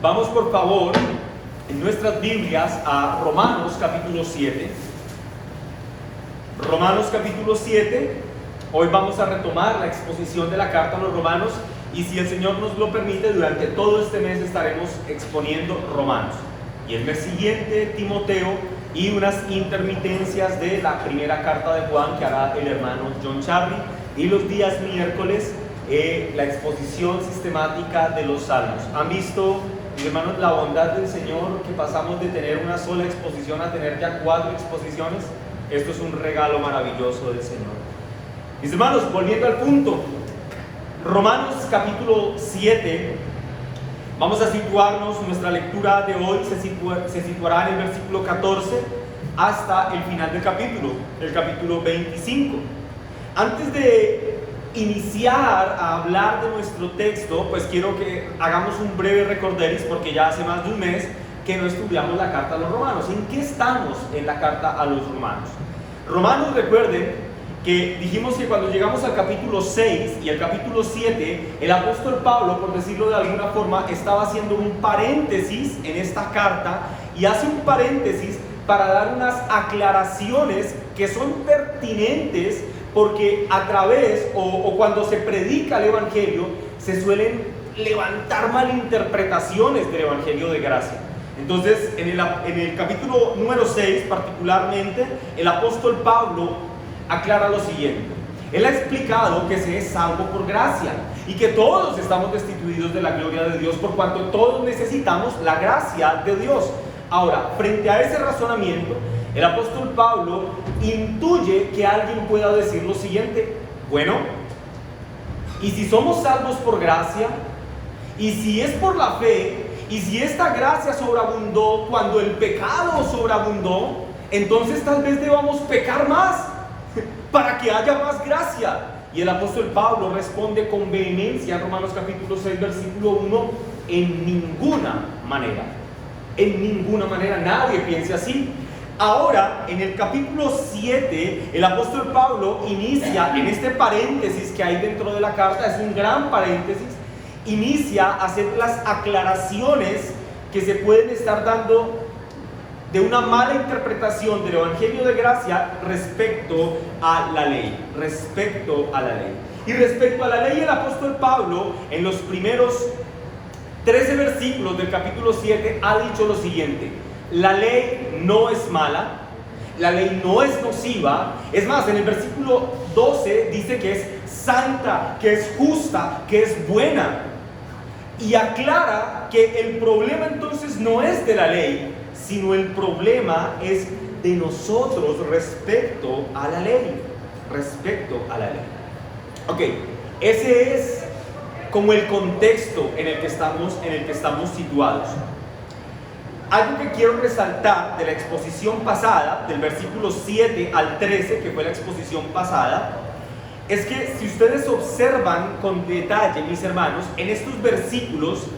Vamos por favor en nuestras Biblias a Romanos capítulo 7. Romanos capítulo 7. Hoy vamos a retomar la exposición de la carta a los romanos y si el Señor nos lo permite, durante todo este mes estaremos exponiendo Romanos. Y el mes siguiente Timoteo y unas intermitencias de la primera carta de Juan que hará el hermano John Charlie. Y los días miércoles la exposición sistemática de los salmos. ¿Han visto, mis hermanos, la bondad del Señor, que pasamos de tener una sola exposición a tener ya 4 exposiciones? Esto es un regalo maravilloso del Señor. Mis hermanos, volviendo al punto, Romanos capítulo 7, vamos a situarnos, nuestra lectura de hoy se situará en el versículo 14 hasta el final del capítulo, el capítulo 25. Antes de iniciar a hablar de nuestro texto, pues quiero que hagamos un breve recorderis, porque ya hace más de un mes que no estudiamos la carta a los romanos. ¿En qué estamos en la carta a los romanos? Romanos, recuerden que dijimos que cuando llegamos al capítulo 6 y al capítulo 7, el apóstol Pablo, por decirlo de alguna forma, estaba haciendo un paréntesis en esta carta y hace un paréntesis para dar unas aclaraciones que son pertinentes, porque a través o cuando se predica el evangelio se suelen levantar malinterpretaciones del evangelio de gracia. Entonces en el capítulo número 6 particularmente, el apóstol Pablo aclara lo siguiente. Él ha explicado que se es salvo por gracia y que todos estamos destituidos de la gloria de Dios, por cuanto todos necesitamos la gracia de Dios. Ahora, frente a ese razonamiento, el apóstol Pablo intuye que alguien pueda decir lo siguiente: bueno, y si somos salvos por gracia, y si es por la fe, y si esta gracia sobreabundó cuando el pecado sobreabundó, entonces tal vez debamos pecar más para que haya más gracia. Y el apóstol Pablo responde con vehemencia en Romanos capítulo 6 versículo 1: en ninguna manera, nadie piense así. Ahora, en el capítulo 7, el apóstol Pablo inicia, en este paréntesis que hay dentro de la carta, es un gran paréntesis, inicia a hacer las aclaraciones que se pueden estar dando de una mala interpretación del evangelio de gracia respecto a la ley. Y respecto a la ley, el apóstol Pablo, en los primeros 13 versículos del capítulo 7, ha dicho lo siguiente: la ley no es mala, la ley no es nociva. Es más, en el versículo 12 dice que es santa, que es justa, que es buena. Y aclara que el problema entonces no es de la ley, sino el problema es de nosotros respecto a la ley. Ok, ese es como el contexto en el que estamos situados. Algo que quiero resaltar de la exposición pasada, del versículo 7 al 13, que fue la exposición pasada, es que si ustedes observan con detalle, mis hermanos, en estos versículos,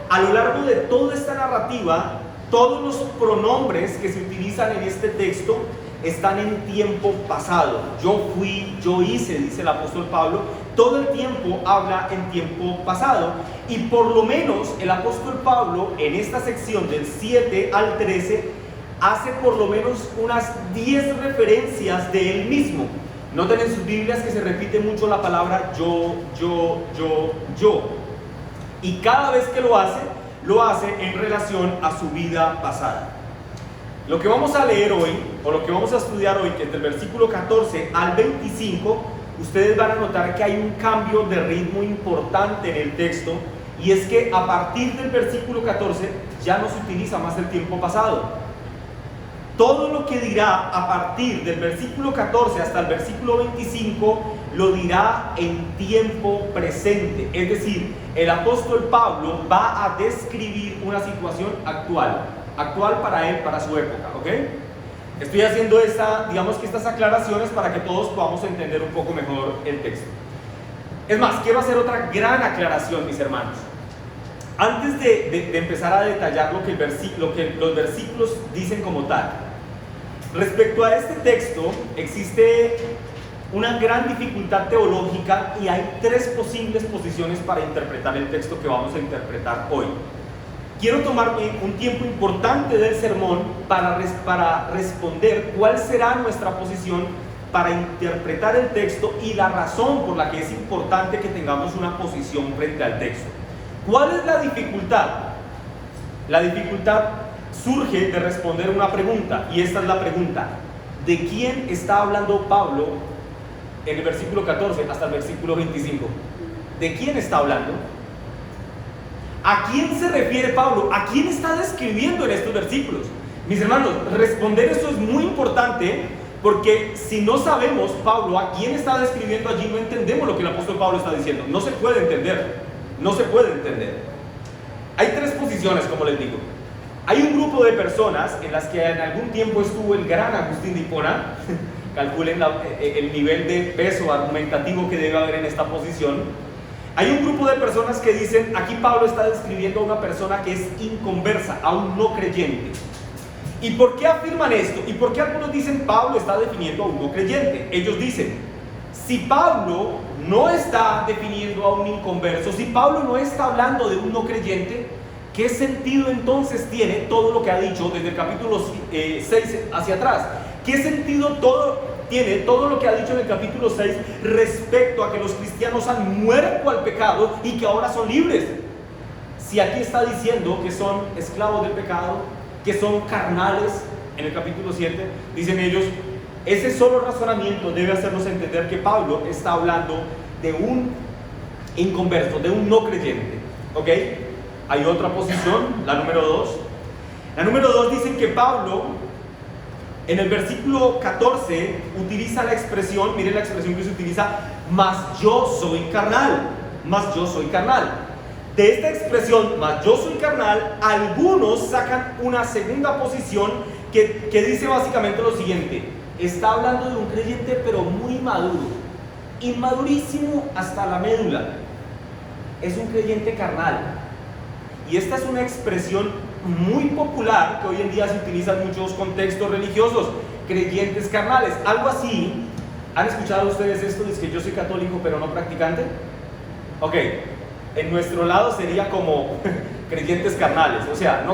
a lo largo de toda esta narrativa, todos los pronombres que se utilizan en este texto están en tiempo pasado. Yo fui, yo hice, dice el apóstol Pablo. Todo el tiempo habla en tiempo pasado. Y por lo menos el apóstol Pablo, en esta sección del 7 al 13, hace por lo menos unas 10 referencias de él mismo. Noten en sus Biblias que se repite mucho la palabra yo. Y cada vez que lo hace en relación a su vida pasada. Lo que vamos a leer hoy, o lo que vamos a estudiar hoy, que es del versículo 14 al 25, ustedes van a notar que hay un cambio de ritmo importante en el texto, y es que a partir del versículo 14 ya no se utiliza más el tiempo pasado. Todo lo que dirá a partir del versículo 14 hasta el versículo 25 lo dirá en tiempo presente. Es decir, el apóstol Pablo va a describir una situación actual para él, para su época, ¿ok? Estoy haciendo estas aclaraciones para que todos podamos entender un poco mejor el texto. Es más, quiero hacer otra gran aclaración, mis hermanos. Antes de empezar a detallar lo que los versículos dicen como tal, respecto a este texto existe una gran dificultad teológica y hay 3 posibles posiciones para interpretar el texto que vamos a interpretar hoy. quiero tomarme un tiempo importante del sermón para responder cuál será nuestra posición, para interpretar el texto y la razón por la que es importante que tengamos una posición frente al texto. ¿Cuál es la dificultad? La dificultad surge de responder una pregunta, y esta es la pregunta: ¿de quién está hablando Pablo en el versículo 14 hasta el versículo 25? ¿De quién está hablando? ¿A quién se refiere Pablo? ¿A quién está describiendo en estos versículos? Mis hermanos, responder eso es muy importante, porque si no sabemos, Pablo, a quién está describiendo allí, no entendemos lo que el apóstol Pablo está diciendo. No se puede entender. No se puede entender. Hay tres posiciones, como les digo. Hay un grupo de personas en las que en algún tiempo estuvo el gran Agustín de Hipona. Calculen el nivel de peso argumentativo que debe haber en esta posición. Hay un grupo de personas que dicen, aquí Pablo está describiendo a una persona que es inconversa, a un no creyente. ¿Y por qué afirman esto? ¿Y por qué algunos dicen Pablo está definiendo a un no creyente? Ellos dicen, si Pablo no está definiendo a un inconverso, si Pablo no está hablando de un no creyente, ¿qué sentido entonces tiene todo lo que ha dicho desde el capítulo 6 hacia atrás? ¿Qué sentido tiene todo lo que ha dicho en el capítulo 6 respecto a que los cristianos han muerto al pecado y que ahora son libres? Si aquí está diciendo que son esclavos del pecado, que son carnales, en el capítulo 7, dicen ellos, ese solo razonamiento debe hacernos entender que Pablo está hablando de un inconverso, de un no creyente. ¿Ok? Hay otra posición, la número 2. La número 2 dice que Pablo, en el versículo 14, utiliza la expresión, miren la expresión que se utiliza, mas yo soy carnal, mas yo soy carnal. De esta expresión, mas yo soy carnal, algunos sacan una segunda posición que dice básicamente lo siguiente: está hablando de un creyente pero muy maduro, inmadurísimo hasta la médula, es un creyente carnal. Y esta es una expresión muy popular que hoy en día se utiliza en muchos contextos religiosos, creyentes carnales, algo así. ¿Han escuchado ustedes esto? Es que yo soy católico pero no practicante. Ok, en nuestro lado sería como creyentes carnales, o sea,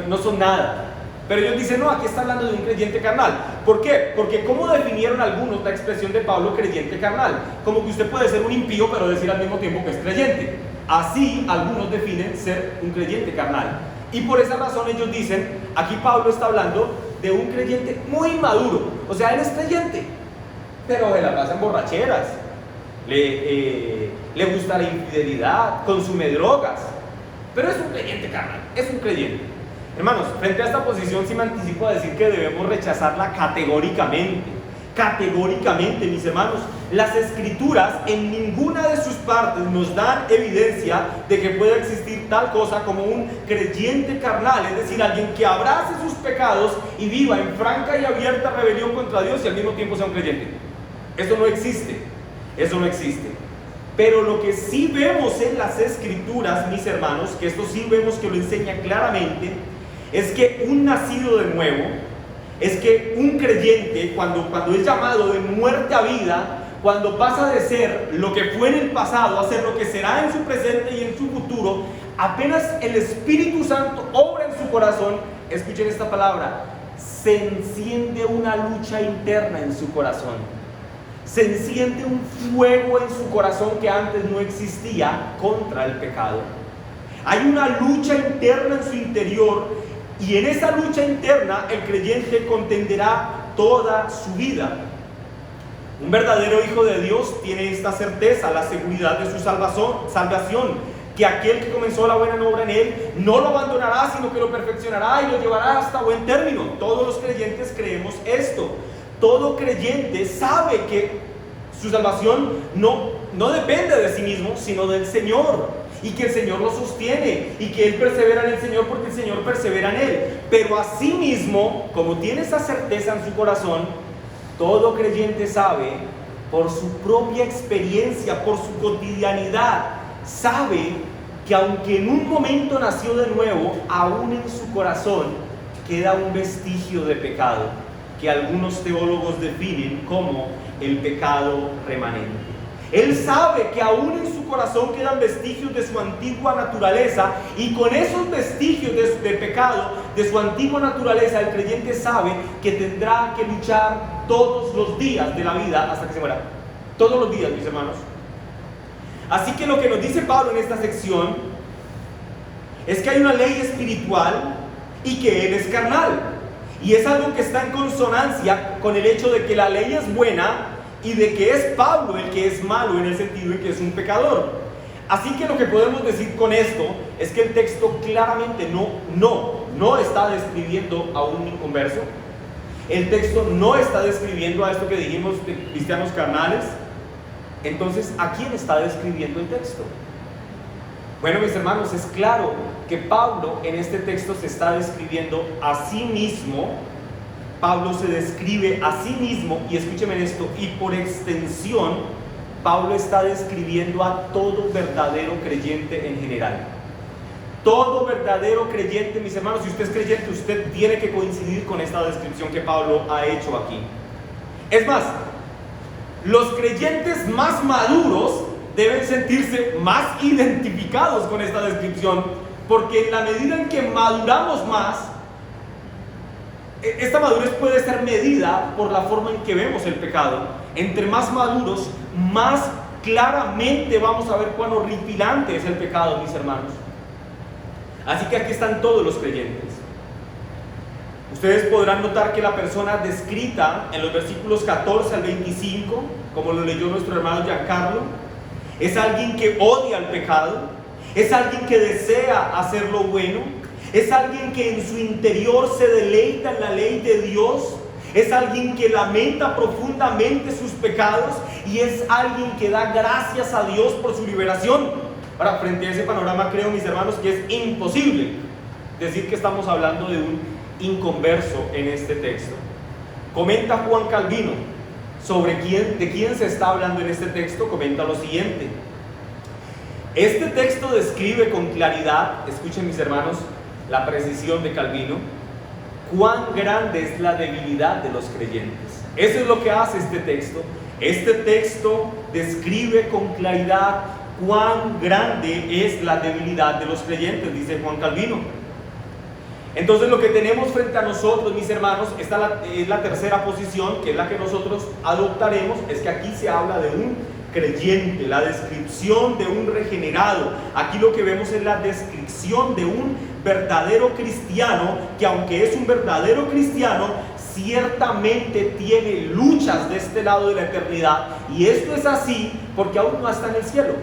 no son nada. Pero ellos dicen, no, aquí está hablando de un creyente carnal. ¿Por qué? Porque ¿cómo definieron algunos la expresión de Pablo creyente carnal? Como que usted puede ser un impío pero decir al mismo tiempo que es creyente. Así algunos definen ser un creyente carnal. Y por esa razón ellos dicen, aquí Pablo está hablando de un creyente muy maduro. O sea, él es creyente, pero se la pasa en borracheras, le gusta la infidelidad, consume drogas, pero es un creyente carnal, es un creyente. Hermanos, frente a esta posición sí me anticipo a decir que debemos rechazarla categóricamente. Categóricamente, mis hermanos. Las escrituras en ninguna de sus partes nos dan evidencia de que pueda existir tal cosa como un creyente carnal, es decir, alguien que abrace sus pecados y viva en franca y abierta rebelión contra Dios y al mismo tiempo sea un creyente. Eso no existe, eso no existe. Pero lo que sí vemos en las escrituras, mis hermanos, que esto sí vemos que lo enseña claramente, es que un nacido de nuevo, es que un creyente cuando es llamado de muerte a vida, cuando pasa de ser lo que fue en el pasado a ser lo que será en su presente y en su futuro, apenas el Espíritu Santo obra en su corazón, escuchen esta palabra, se enciende una lucha interna en su corazón, se enciende un fuego en su corazón que antes no existía contra el pecado. Hay una lucha interna en su interior, y en esa lucha interna el creyente contenderá toda su vida. Un verdadero hijo de Dios tiene esta certeza, la seguridad de su salvación, que aquel que comenzó la buena obra en él no lo abandonará, sino que lo perfeccionará y lo llevará hasta buen término. Todos los creyentes creemos esto. Todo creyente sabe que su salvación no depende de sí mismo, sino del Señor, y que el Señor lo sostiene, y que él persevera en el Señor porque el Señor persevera en él. Pero asimismo, como tiene esa certeza en su corazón, todo creyente sabe, por su propia experiencia, por su cotidianidad, sabe que aunque en un momento nació de nuevo, aún en su corazón queda un vestigio de pecado, que algunos teólogos definen como el pecado remanente. Él sabe que aún en su corazón quedan vestigios de su antigua naturaleza, y con esos vestigios de pecado, de su antigua naturaleza, el creyente sabe que tendrá que luchar todos los días de la vida hasta que se muera. Todos los días, mis hermanos. Así que lo que nos dice Pablo en esta sección es que hay una ley espiritual y que él es carnal. Y es algo que está en consonancia con el hecho de que la ley es buena y de que es Pablo el que es malo, en el sentido de que es un pecador. Así que lo que podemos decir con esto es que el texto claramente no está describiendo a un inconverso. El texto no está describiendo a esto que dijimos de cristianos carnales. Entonces, ¿a quién está describiendo el texto? Bueno, mis hermanos, es claro que Pablo en este texto se está describiendo a sí mismo. Pablo se describe a sí mismo, y escúcheme en esto, y por extensión, Pablo está describiendo a todo verdadero creyente en general. Todo verdadero creyente, mis hermanos, si usted es creyente, usted tiene que coincidir con esta descripción que Pablo ha hecho aquí. Es más, los creyentes más maduros deben sentirse más identificados con esta descripción, porque en la medida en que maduramos más, esta madurez puede ser medida por la forma en que vemos el pecado. Entre más maduros, más claramente vamos a ver cuán horripilante es el pecado, mis hermanos. Así que aquí están todos los creyentes. Ustedes podrán notar que la persona descrita en los versículos 14 al 25, como lo leyó nuestro hermano Giancarlo, es alguien que odia el pecado, es alguien que desea hacer lo bueno, es alguien que en su interior se deleita en la ley de Dios, es alguien que lamenta profundamente sus pecados, y es alguien que da gracias a Dios por su liberación. Ahora, frente a ese panorama, creo, mis hermanos, que es imposible decir que estamos hablando de un inconverso en este texto. Comenta Juan Calvino sobre de quién se está hablando en este texto. Comenta lo siguiente: este texto describe con claridad, escuchen mis hermanos, la precisión de Calvino, cuán grande es la debilidad de los creyentes. Eso es lo que hace este texto. Este texto describe con claridad cuán grande es la debilidad de los creyentes, dice Juan Calvino. Entonces, lo que tenemos frente a nosotros, mis hermanos, esta es la tercera posición, que es la que nosotros adoptaremos, es que aquí se habla de un creyente, la descripción de un regenerado. Aquí lo que vemos es la descripción de un verdadero cristiano, que aunque es un verdadero cristiano, ciertamente tiene luchas de este lado de la eternidad. Y esto es así porque aún no está en el cielo.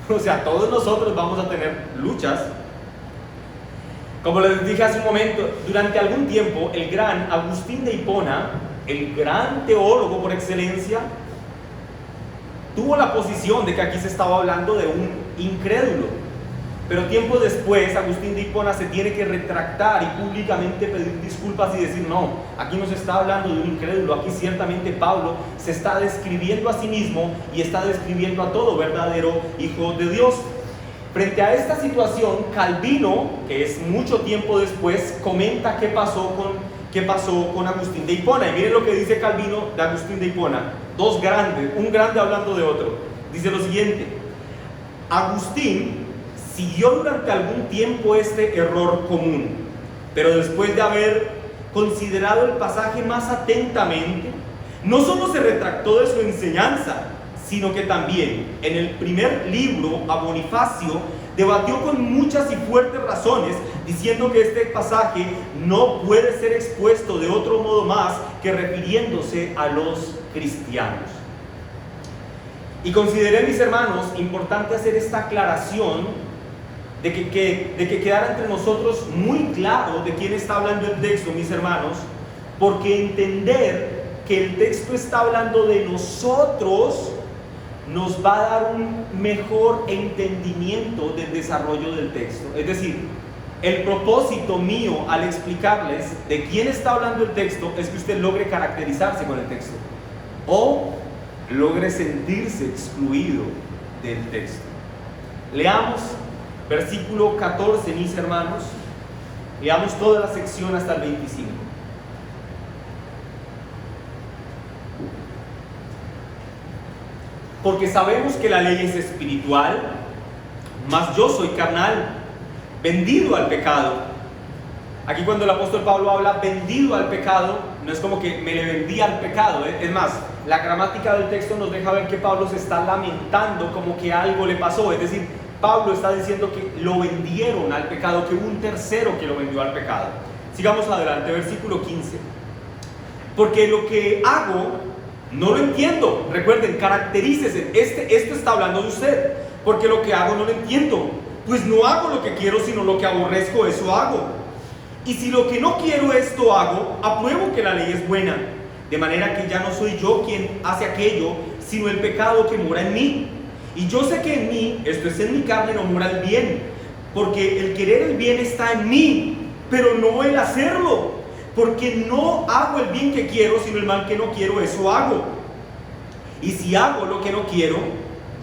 O sea, todos nosotros vamos a tener luchas. Como les dije hace un momento, durante algún tiempo el gran Agustín de Hipona, el gran teólogo por excelencia, tuvo la posición de que aquí se estaba hablando de un incrédulo. Pero tiempo después, Agustín de Hipona se tiene que retractar y públicamente pedir disculpas y decir: no, aquí no se está hablando de un incrédulo, aquí ciertamente Pablo se está describiendo a sí mismo y está describiendo a todo verdadero hijo de Dios. Frente a esta situación, Calvino, que es mucho tiempo después, comenta qué pasó con Agustín de Hipona. Y miren lo que dice Calvino de Agustín de Hipona. Dos grandes, un grande hablando de otro. Dice lo siguiente: Agustín siguió durante algún tiempo este error común, pero después de haber considerado el pasaje más atentamente, no solo se retractó de su enseñanza, sino que también en el primer libro a Bonifacio debatió con muchas y fuertes razones, diciendo que este pasaje no puede ser expuesto de otro modo más que refiriéndose a los cristianos. Y consideré, mis hermanos, importante hacer esta aclaración de que quedara entre nosotros muy claro de quién está hablando el texto, mis hermanos, porque entender que el texto está hablando de nosotros nos va a dar un mejor entendimiento del desarrollo del texto. Es decir, el propósito mío al explicarles de quién está hablando el texto es que usted logre caracterizarse con el texto o logre sentirse excluido del texto. Leamos versículo 14, mis hermanos. Leamos toda la sección hasta el 25. Porque sabemos que la ley es espiritual, mas yo soy carnal, vendido al pecado. Aquí cuando el apóstol Pablo habla vendido al pecado, no es como que me le vendí al pecado. Es más, la gramática del texto nos deja ver que Pablo se está lamentando como que algo le pasó. Es decir, Pablo está diciendo que lo vendieron al pecado, que hubo un tercero que lo vendió al pecado. Sigamos adelante, versículo 15. Porque lo que hago, no lo entiendo. Recuerden, caracterícese. Esto está hablando de usted. Porque lo que hago no lo entiendo. Pues no hago lo que quiero, sino lo que aborrezco, eso hago. Y si lo que no quiero esto hago, apruebo que la ley es buena, de manera que ya no soy yo quien hace aquello, sino el pecado que mora en mí. Y yo sé que en mí, esto es en mi carne, no mora el bien, porque el querer el bien está en mí, pero no el hacerlo, porque no hago el bien que quiero, sino el mal que no quiero, eso hago. Y si hago lo que no quiero,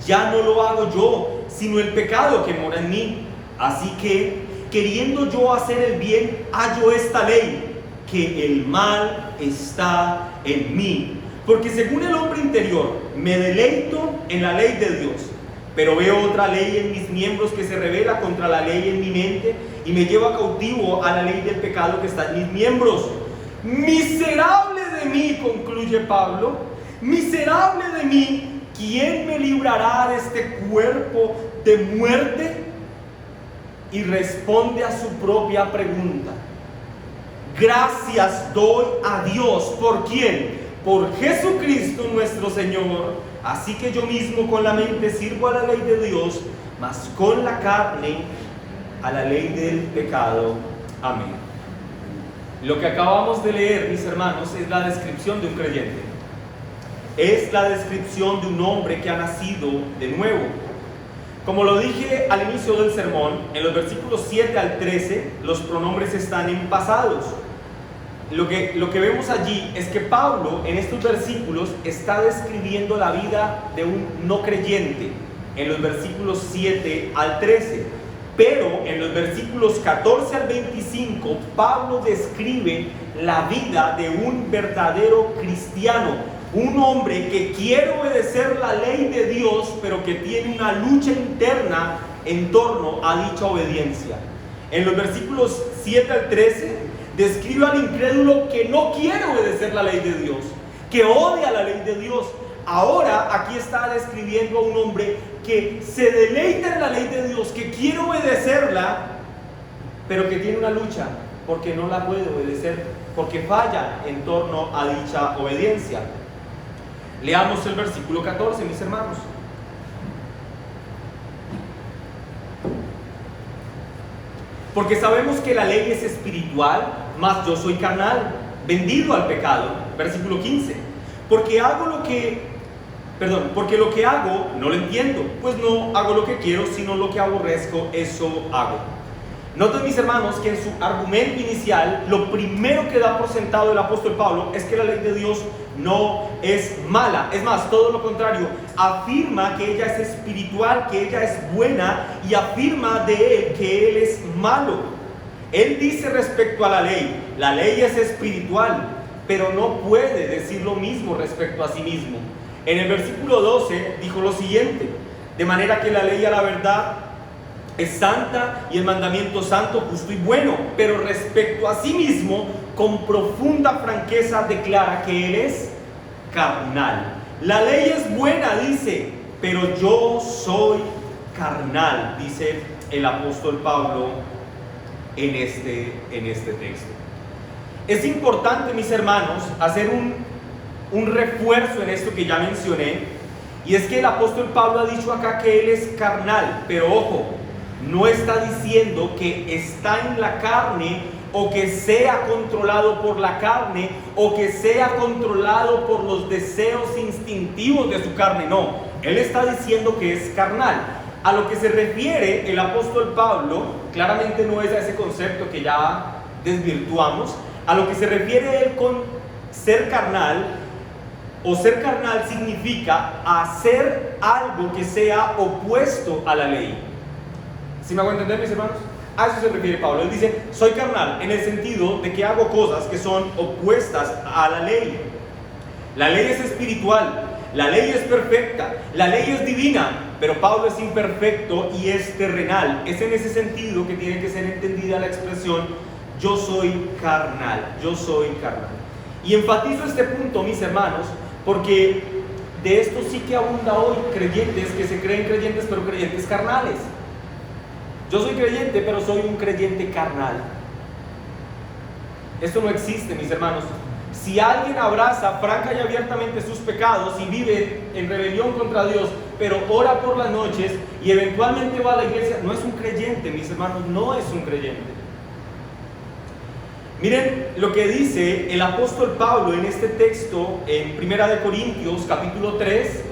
ya no lo hago yo, sino el pecado que mora en mí. Así que, queriendo yo hacer el bien, hallo esta ley, que el mal está en mí. Porque según el hombre interior, me deleito en la ley de Dios, pero veo otra ley en mis miembros que se revela contra la ley en mi mente y me lleva cautivo a la ley del pecado que está en mis miembros. Miserable de mí, concluye Pablo, miserable de mí, ¿quién me librará de este cuerpo de muerte? Y responde a su propia pregunta. Gracias doy a Dios. ¿Por quién? Por Jesucristo nuestro Señor. Así que yo mismo con la mente sirvo a la ley de Dios, mas con la carne a la ley del pecado. Amén. Lo que acabamos de leer, mis hermanos, es la descripción de un creyente. Es la descripción de un hombre que ha nacido de nuevo. Como lo dije al inicio del sermón, en los versículos 7 al 13, los pronombres están en pasados. Lo que vemos allí es que Pablo, en estos versículos, está describiendo la vida de un no creyente, en los versículos 7 al 13. Pero en los versículos 14 al 25, Pablo describe la vida de un verdadero cristiano. Un hombre que quiere obedecer la ley de Dios, pero que tiene una lucha interna en torno a dicha obediencia. En los versículos 7 al 13, describe al incrédulo que no quiere obedecer la ley de Dios, que odia la ley de Dios. Ahora aquí está describiendo a un hombre que se deleita en la ley de Dios, que quiere obedecerla, pero que tiene una lucha, porque no la puede obedecer, porque falla en torno a dicha obediencia. Leamos el versículo 14, mis hermanos. Porque sabemos que la ley es espiritual, mas yo soy carnal, vendido al pecado. Versículo 15. Porque lo que hago no lo entiendo, pues no hago lo que quiero, sino lo que aborrezco, eso hago. Noten, mis hermanos, que en su argumento inicial, lo primero que da por sentado el apóstol Pablo es que la ley de Dios no es mala. Es más, todo lo contrario, afirma que ella es espiritual, que ella es buena, y afirma de él que él es malo. Él dice respecto a la ley es espiritual, pero no puede decir lo mismo respecto a sí mismo. En el versículo 12 dijo lo siguiente: de manera que la ley a la verdad es santa y el mandamiento santo, justo y bueno, pero respecto a sí mismo, con profunda franqueza declara que él es carnal. La ley es buena, dice, pero yo soy carnal, dice el apóstol Pablo en este texto. Es importante, mis hermanos, hacer un refuerzo en esto que ya mencioné, y es que el apóstol Pablo ha dicho acá que él es carnal, pero ojo, no está diciendo que está en la carne, o que sea controlado por la carne, o que sea controlado por los deseos instintivos de su carne. No, él está diciendo que es carnal. A lo que se refiere el apóstol Pablo, claramente no es a ese concepto que ya desvirtuamos. A lo que se refiere él con ser carnal, o ser carnal significa hacer algo que sea opuesto a la ley. ¿Sí me hago entender, mis hermanos? A eso se refiere Pablo. Él dice, soy carnal en el sentido de que hago cosas que son opuestas a la ley. La ley es espiritual. La ley es perfecta, la ley es divina, pero Pablo es imperfecto y es terrenal. Es en ese sentido que tiene que ser entendida la expresión yo soy carnal, yo soy carnal. Y enfatizo este punto, mis hermanos, porque de esto sí que abunda hoy creyentes que se creen creyentes, pero creyentes carnales. Yo soy creyente, pero soy un creyente carnal. Esto no existe, mis hermanos. Si alguien abraza franca y abiertamente sus pecados y vive en rebelión contra Dios, pero ora por las noches y eventualmente va a la iglesia, no es un creyente, mis hermanos, no es un creyente. Miren lo que dice el apóstol Pablo en este texto en 1 Corintios capítulo 3,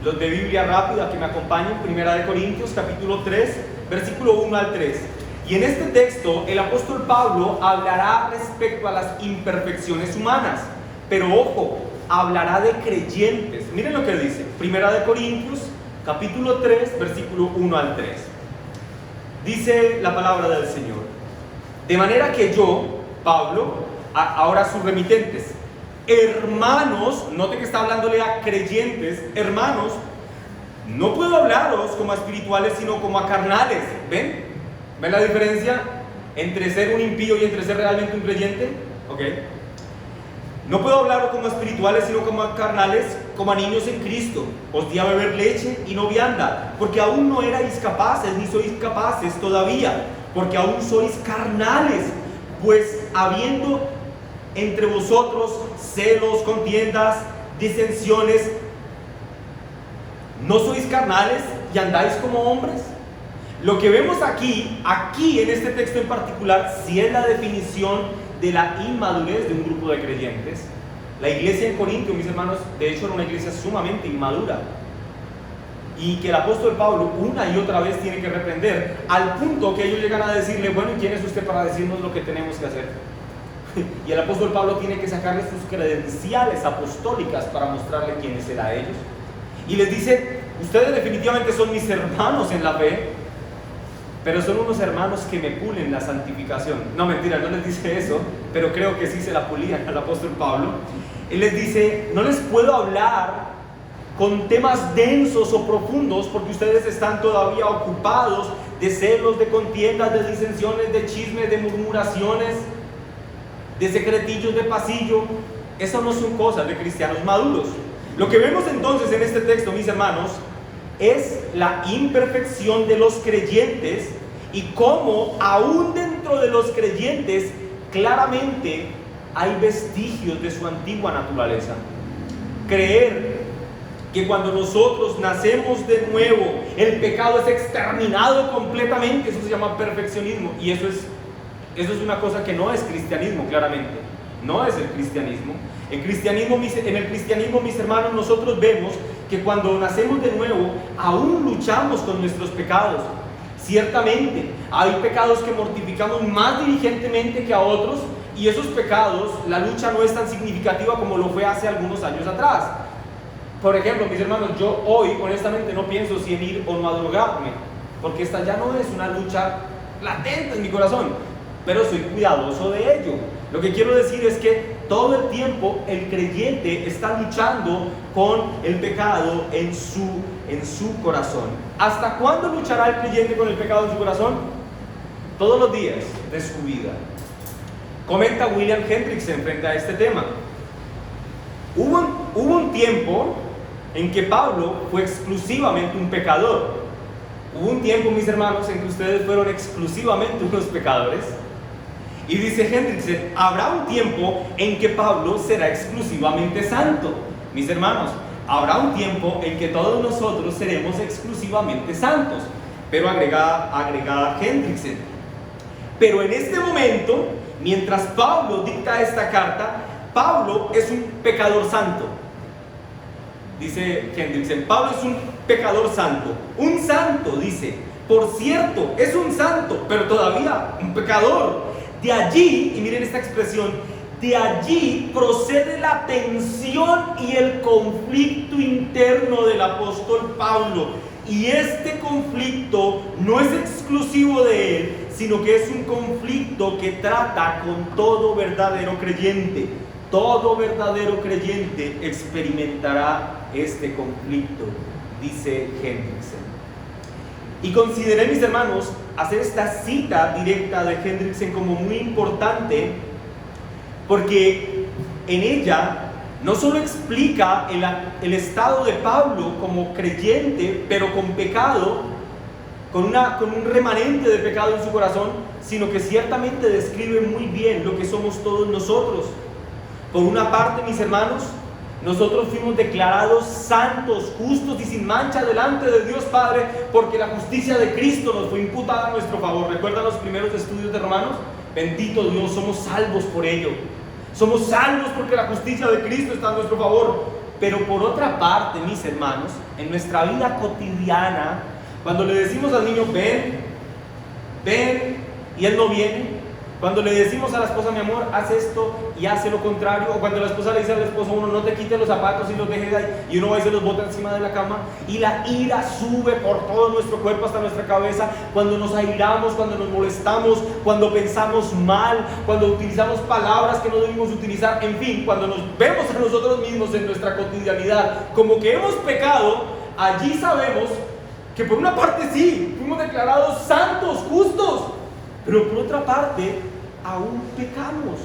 los de Biblia rápida que me acompañen, 1 Corintios capítulo 3, versículo 1 al 3. Y en este texto el apóstol Pablo hablará respecto a las imperfecciones humanas, pero ojo, hablará de creyentes. Miren lo que dice, 1 Corintios capítulo 3, versículo 1 al 3. Dice la palabra del Señor: de manera que yo, Pablo, ahora sus remitentes, hermanos, note que está hablándole a creyentes, hermanos, no puedo hablaros como a espirituales, sino como a carnales. ¿Ven? ¿Ven la diferencia entre ser un impío y entre ser realmente un creyente? ¿Ok? No puedo hablaros como a espirituales, sino como a carnales, como a niños en Cristo. Os di a beber leche y no vianda, porque aún no erais capaces, ni sois capaces todavía, porque aún sois carnales, pues habiendo entre vosotros celos, contiendas, disensiones, ¿no sois carnales y andáis como hombres? Lo que vemos aquí en este texto en particular, sí es la definición de la inmadurez de un grupo de creyentes. La iglesia en Corinto, mis hermanos, de hecho era una iglesia sumamente inmadura, y que el apóstol Pablo una y otra vez tiene que reprender, al punto que ellos llegan a decirle: bueno, ¿y quién es usted para decirnos lo que tenemos que hacer? Y el apóstol Pablo tiene que sacarle sus credenciales apostólicas para mostrarle quiénes eran ellos, y les dice: ustedes definitivamente son mis hermanos en la fe, pero son unos hermanos que me pulen la santificación. No, mentira, no les dice eso, pero creo que sí se la pulían al apóstol Pablo. Él les dice: no les puedo hablar con temas densos o profundos porque ustedes están todavía ocupados de celos, de contiendas, de disensiones, de chismes, de murmuraciones, de secretillos de pasillo. Eso no son cosas de cristianos maduros. Lo que vemos entonces en este texto, mis hermanos, es la imperfección de los creyentes y cómo aún dentro de los creyentes claramente hay vestigios de su antigua naturaleza. Creer que cuando nosotros nacemos de nuevo el pecado es exterminado completamente, eso se llama perfeccionismo, y eso es una cosa que no es cristianismo, claramente no es el cristianismo. En el cristianismo, mis hermanos, nosotros vemos que cuando nacemos de nuevo aún luchamos con nuestros pecados. Ciertamente hay pecados que mortificamos más diligentemente que a otros, y esos pecados, la lucha no es tan significativa como lo fue hace algunos años atrás. Por ejemplo, mis hermanos, yo hoy honestamente no pienso si en ir o no a drogarme, porque esta ya no es una lucha latente en mi corazón, pero soy cuidadoso de ello. Lo que quiero decir es que todo el tiempo el creyente está luchando con el pecado en su corazón. ¿Hasta cuándo luchará el creyente con el pecado en su corazón? Todos los días de su vida. Comenta William Hendrickson frente a este tema: hubo un tiempo en que Pablo fue exclusivamente un pecador. Hubo un tiempo, mis hermanos, en que ustedes fueron exclusivamente unos pecadores. Y dice Hendrickson: habrá un tiempo en que Pablo será exclusivamente santo. Mis hermanos, habrá un tiempo en que todos nosotros seremos exclusivamente santos. Pero agrega Hendrickson: pero en este momento, mientras Pablo dicta esta carta, Pablo es un pecador santo. Dice Hendrickson: Pablo es un pecador santo. Un santo, dice. Por cierto, es un santo, pero todavía un pecador. De allí, y miren esta expresión, de allí procede la tensión y el conflicto interno del apóstol Pablo. Y este conflicto no es exclusivo de él, sino que es un conflicto que trata con todo verdadero creyente. Todo verdadero creyente experimentará este conflicto, dice Hendriksen. Y consideré, mis hermanos, hacer esta cita directa de Hendriksen como muy importante, porque en ella no solo explica el estado de Pablo como creyente, pero con pecado, con un remanente de pecado en su corazón, sino que ciertamente describe muy bien lo que somos todos nosotros. Por una parte, mis hermanos, nosotros fuimos declarados santos, justos y sin mancha delante de Dios Padre, porque la justicia de Cristo nos fue imputada a nuestro favor. ¿Recuerdan los primeros estudios de Romanos? Bendito Dios, somos salvos por ello. Somos salvos porque la justicia de Cristo está a nuestro favor. Pero por otra parte, mis hermanos, en nuestra vida cotidiana, cuando le decimos al niño, ven, y él no viene. Cuando le decimos a la esposa, mi amor, haz esto y hace lo contrario. O cuando la esposa le dice al esposo, uno, no te quites los zapatos y los dejes ahí, y uno va y se los bota encima de la cama. Y la ira sube por todo nuestro cuerpo hasta nuestra cabeza. Cuando nos airamos, cuando nos molestamos, cuando pensamos mal, cuando utilizamos palabras que no debimos utilizar. En fin, cuando nos vemos a nosotros mismos en nuestra cotidianidad como que hemos pecado, allí sabemos que por una parte sí, fuimos declarados santos, justos, pero por otra parte, aún pecamos.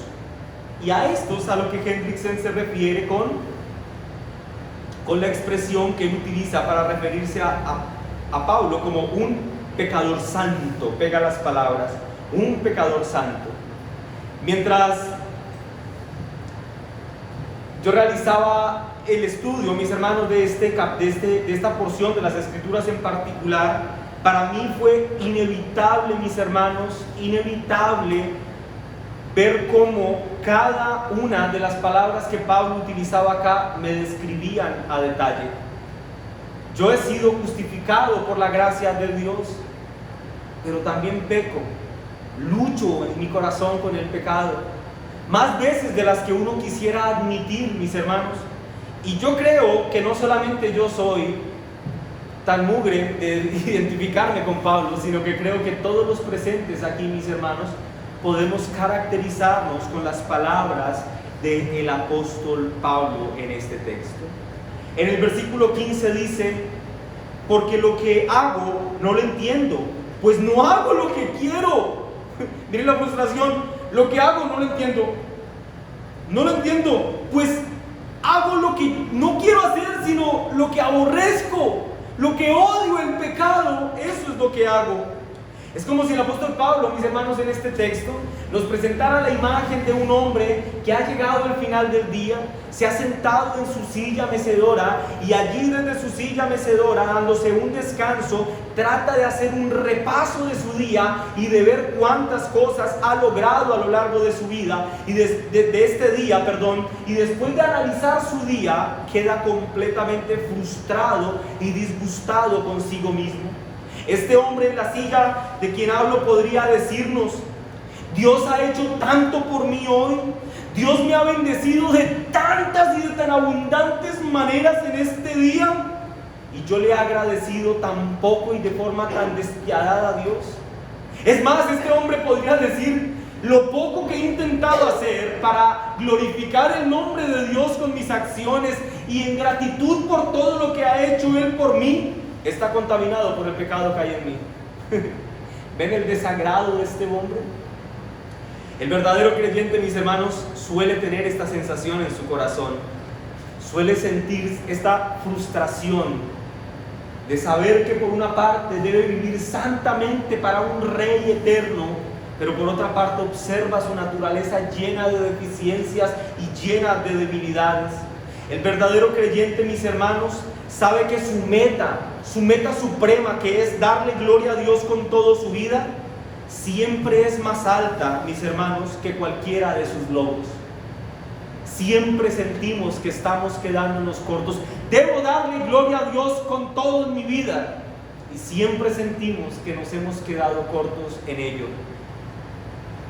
Y a esto es a lo que Hendriksen se refiere con la expresión que él utiliza para referirse a Pablo como un pecador santo. Pega las palabras, un pecador santo. Mientras yo realizaba el estudio, mis hermanos, de esta porción de las Escrituras en particular, para mí fue inevitable, mis hermanos, inevitable ver cómo cada una de las palabras que Pablo utilizaba acá me describían a detalle. Yo he sido justificado por la gracia de Dios, pero también peco, lucho en mi corazón con el pecado, más veces de las que uno quisiera admitir, mis hermanos. Y yo creo que no solamente yo soy tan mugre de identificarme con Pablo, sino que creo que todos los presentes aquí, mis hermanos, podemos caracterizarnos con las palabras del apóstol Pablo en este texto. En el versículo 15 dice, porque lo que hago no lo entiendo, pues no hago lo que quiero. Miren la frustración, lo que hago no lo entiendo, pues hago lo que no quiero hacer, sino lo que aborrezco. Lo que odio, el pecado, eso es lo que hago. Es como si el apóstol Pablo, mis hermanos, en este texto nos presentara la imagen de un hombre que ha llegado al final del día, se ha sentado en su silla mecedora y allí desde su silla mecedora, dándose un descanso, trata de hacer un repaso de su día y de ver cuántas cosas ha logrado a lo largo de su vida y de este día, y después de analizar su día, queda completamente frustrado y disgustado consigo mismo. Este hombre en la silla de quien hablo podría decirnos, Dios ha hecho tanto por mí hoy, Dios me ha bendecido de tantas y de tan abundantes maneras en este día, y yo le he agradecido tan poco y de forma tan despiadada a Dios. Es más, este hombre podría decir, lo poco que he intentado hacer para glorificar el nombre de Dios con mis acciones y en gratitud por todo lo que ha hecho Él por mí, está contaminado por el pecado que hay en mí. ¿Ven el desagrado de este hombre? El verdadero creyente, mis hermanos, suele tener esta sensación en su corazón. Suele sentir esta frustración de saber que por una parte debe vivir santamente para un Rey eterno, pero por otra parte observa su naturaleza llena de deficiencias y llena de debilidades. El verdadero creyente, mis hermanos, sabe que su meta suprema, que es darle gloria a Dios con toda su vida, siempre es más alta, mis hermanos, que cualquiera de sus logros. Siempre sentimos que estamos quedándonos cortos. Debo darle gloria a Dios con todo en mi vida, y siempre sentimos que nos hemos quedado cortos en ello.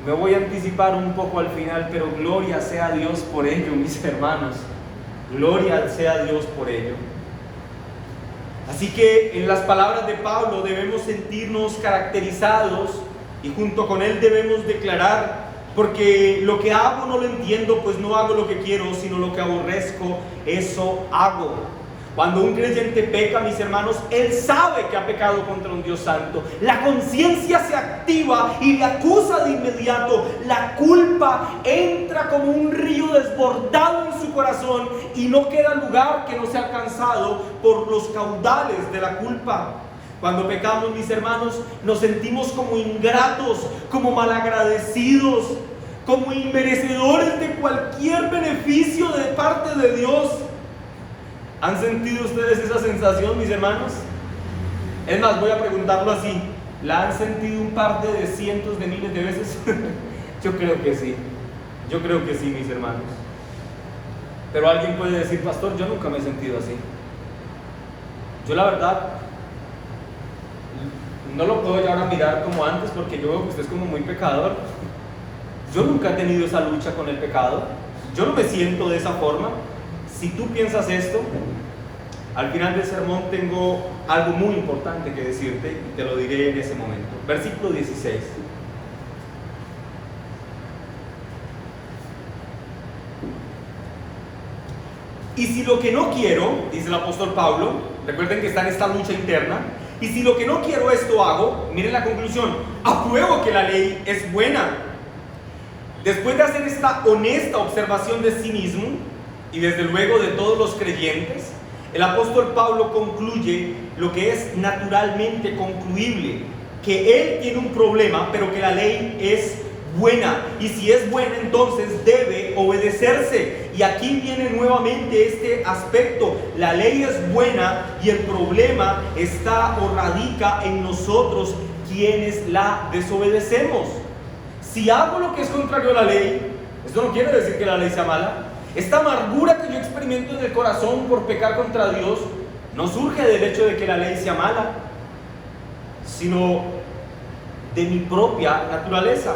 Me voy a anticipar un poco al final, pero gloria sea a Dios por ello, mis hermanos. Gloria sea a Dios por ello. Así que en las palabras de Pablo debemos sentirnos caracterizados y junto con él debemos declarar, porque lo que hago no lo entiendo, pues no hago lo que quiero, sino lo que aborrezco, eso hago. Cuando un creyente peca, mis hermanos, él sabe que ha pecado contra un Dios santo. La conciencia se activa y le acusa de inmediato. La culpa entra como un río desbordado en su corazón y no queda lugar que no sea alcanzado por los caudales de la culpa. Cuando pecamos, mis hermanos, nos sentimos como ingratos, como malagradecidos, como inmerecedores de cualquier beneficio de parte de Dios. ¿Han sentido ustedes esa sensación, mis hermanos? Es más, voy a preguntarlo así: ¿la han sentido un par de cientos de miles de veces? Yo creo que sí. Yo creo que sí, mis hermanos. Pero alguien puede decir: pastor, yo nunca me he sentido así. Yo la verdad no lo puedo ya ahora mirar como antes, porque yo veo que usted es como muy pecador. Yo nunca he tenido esa lucha con el pecado. Yo no me siento de esa forma. Si tú piensas esto, al final del sermón tengo algo muy importante que decirte y te lo diré en ese momento. Versículo 16. Y si lo que no quiero, dice el apóstol Pablo, recuerden que está en esta lucha interna, y si lo que no quiero esto hago, miren la conclusión: apruebo que la ley es buena. Después de hacer esta honesta observación de sí mismo, y desde luego de todos los creyentes, el apóstol Pablo concluye lo que es naturalmente concluible: que él tiene un problema, pero que la ley es buena, y si es buena, entonces debe obedecerse. Y aquí viene nuevamente este aspecto: la ley es buena y el problema está o radica en nosotros, quienes la desobedecemos. Si hago lo que es contrario a la ley, esto no quiere decir que la ley sea mala. Esta amargura que yo experimento en el corazón por pecar contra Dios no surge del hecho de que la ley sea mala, sino de mi propia naturaleza.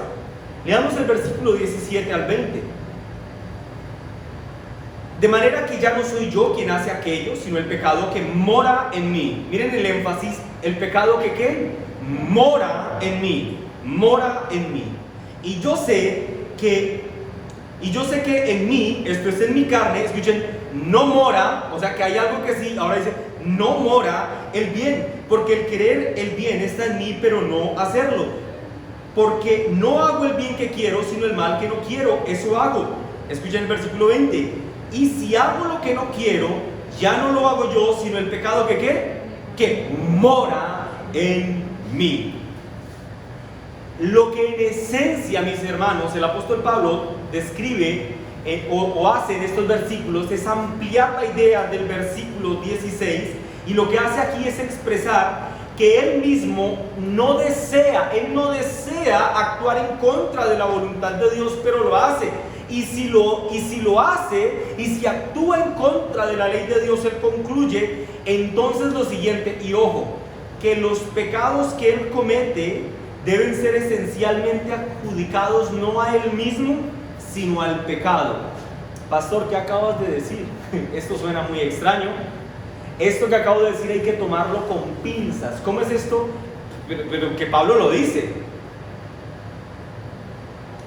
Leamos el versículo 17 al 20. De manera que ya no soy yo quien hace aquello, sino el pecado que mora en mí. Miren el énfasis: el pecado que ¿qué? Mora en mí. Mora en mí. Y yo sé que en mí, esto es en mi carne, escuchen, no mora, o sea que hay algo que sí, ahora dice, no mora el bien, porque el querer el bien está en mí, pero no hacerlo. Porque no hago el bien que quiero, sino el mal que no quiero, eso hago. Escuchen el versículo 20. Y si hago lo que no quiero, ya no lo hago yo, sino el pecado que ¿qué? Que mora en mí. Lo que en esencia, mis hermanos, el apóstol Pablo describe o hace en estos versículos es ampliar la idea del versículo 16, y lo que hace aquí es expresar que él mismo no desea actuar en contra de la voluntad de Dios, pero lo hace. Y si lo hace, y si actúa en contra de la ley de Dios, él concluye entonces lo siguiente, y ojo, que los pecados que él comete deben ser esencialmente adjudicados no a él mismo, sino al pecado. Pastor, ¿qué acabas de decir? Esto suena muy extraño. Esto que acabo de decir hay que tomarlo con pinzas. ¿Cómo es esto? Pero que Pablo lo dice.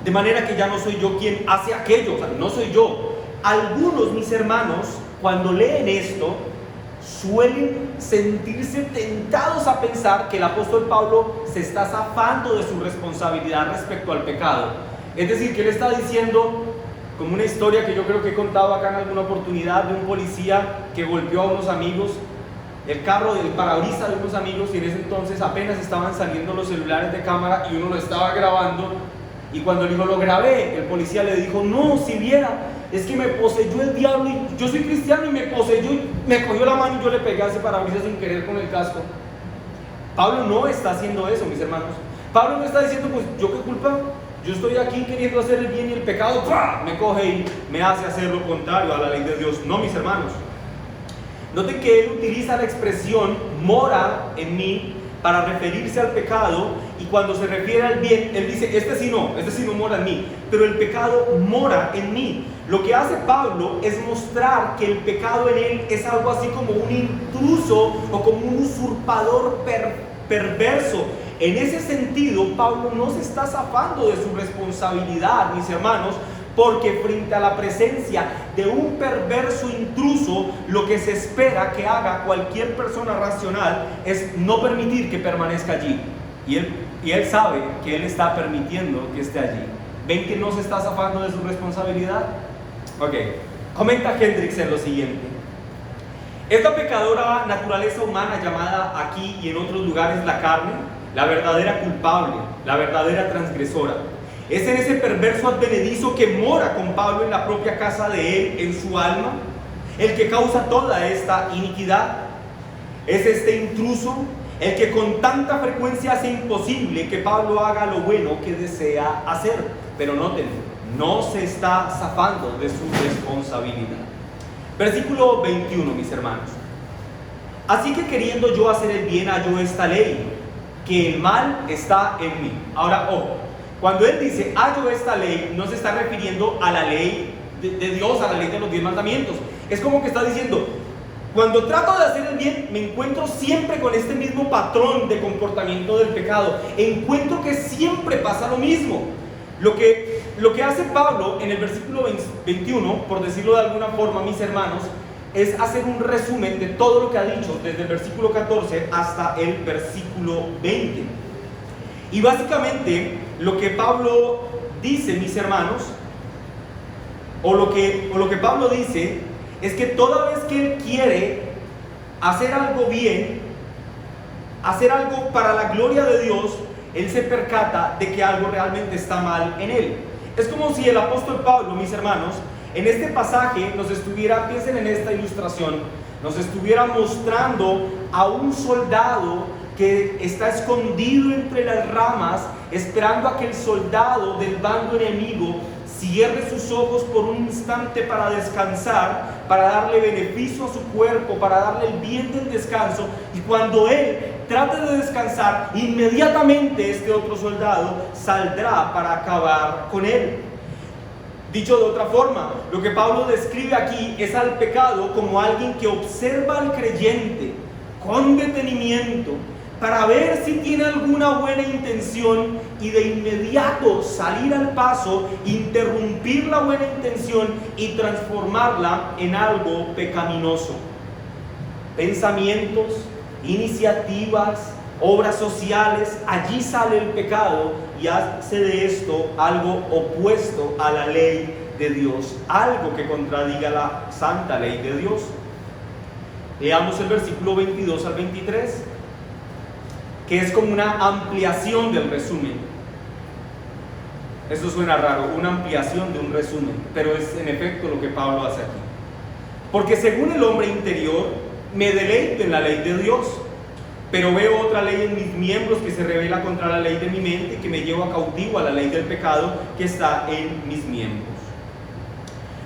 De manera que ya no soy yo quien hace aquello, o sea, no soy yo. Algunos, mis hermanos, cuando leen esto, suelen sentirse tentados a pensar que el apóstol Pablo se está zafando de su responsabilidad respecto al pecado. Es decir, que él está diciendo, como una historia que yo creo que he contado acá en alguna oportunidad, de un policía que golpeó a unos amigos, el carro del parabrisas de unos amigos, y en ese entonces apenas estaban saliendo los celulares de cámara y uno lo estaba grabando, y cuando le dijo lo grabé, el policía le dijo: no, si viera, es que me poseyó el diablo, y yo soy cristiano y me poseyó, y me cogió la mano y yo le pegué a ese parabrisas sin querer con el casco. Pablo no está haciendo eso, mis hermanos. Pablo no está diciendo: pues yo qué culpa, yo estoy aquí queriendo hacer el bien y el pecado ¡pah!, me coge y me hace hacer lo contrario a la ley de Dios. No, mis hermanos. Noten que él utiliza la expresión mora en mí para referirse al pecado, y cuando se refiere al bien, él dice: este sí no mora en mí, pero el pecado mora en mí. Lo que hace Pablo es mostrar que el pecado en él es algo así como un intruso o como un usurpador perverso. En ese sentido, Pablo no se está zafando de su responsabilidad, mis hermanos, porque frente a la presencia de un perverso intruso, lo que se espera que haga cualquier persona racional es no permitir que permanezca allí. Y él sabe que él está permitiendo que esté allí. ¿Ven que no se está zafando de su responsabilidad? Ok, comenta Hendricks en lo siguiente: esta pecadora naturaleza humana llamada aquí y en otros lugares la carne, la verdadera culpable, la verdadera transgresora, es en ese perverso advenedizo que mora con Pablo en la propia casa de él, en su alma, el que causa toda esta iniquidad. Es este intruso el que con tanta frecuencia hace imposible que Pablo haga lo bueno que desea hacer. Pero noten, no se está zafando de su responsabilidad. Versículo 21, mis hermanos: así que queriendo yo hacer el bien, hallo esta ley, que el mal está en mí. Ahora, ojo, cuando él dice hallo esta ley, no se está refiriendo a la ley de Dios, a la ley de los 10 mandamientos. Es como que está diciendo, cuando trato de hacer el bien, me encuentro siempre con este mismo patrón de comportamiento del pecado. Encuentro que siempre pasa lo mismo. Lo que hace Pablo en el versículo 21, por decirlo de alguna forma, mis hermanos, es hacer un resumen de todo lo que ha dicho desde el versículo 14 hasta el versículo 20. Y básicamente lo que Pablo dice, mis hermanos, o lo que Pablo dice es que toda vez que él quiere hacer algo bien, hacer algo para la gloria de Dios, él se percata de que algo realmente está mal en él. Es como si el apóstol Pablo, mis hermanos, en este pasaje nos estuviera, piensen en esta ilustración, nos estuviera mostrando a un soldado que está escondido entre las ramas, esperando a que el soldado del bando enemigo cierre sus ojos por un instante para descansar, para darle beneficio a su cuerpo, para darle el bien del descanso. Y cuando él trate de descansar, inmediatamente este otro soldado saldrá para acabar con él. Dicho de otra forma, lo que Pablo describe aquí es al pecado como alguien que observa al creyente con detenimiento para ver si tiene alguna buena intención y de inmediato salir al paso, interrumpir la buena intención y transformarla en algo pecaminoso. Pensamientos, iniciativas, obras sociales, allí sale el pecado y hace de esto algo opuesto a la ley de Dios, algo que contradiga la santa ley de Dios. Leamos el versículo 22 al 23, que es como una ampliación del resumen. Eso suena raro, una ampliación de un resumen, pero es en efecto lo que Pablo hace aquí. Porque según el hombre interior, me deleito en la ley de Dios, pero veo otra ley en mis miembros que se revela contra la ley de mi mente, que me lleva cautivo a la ley del pecado que está en mis miembros.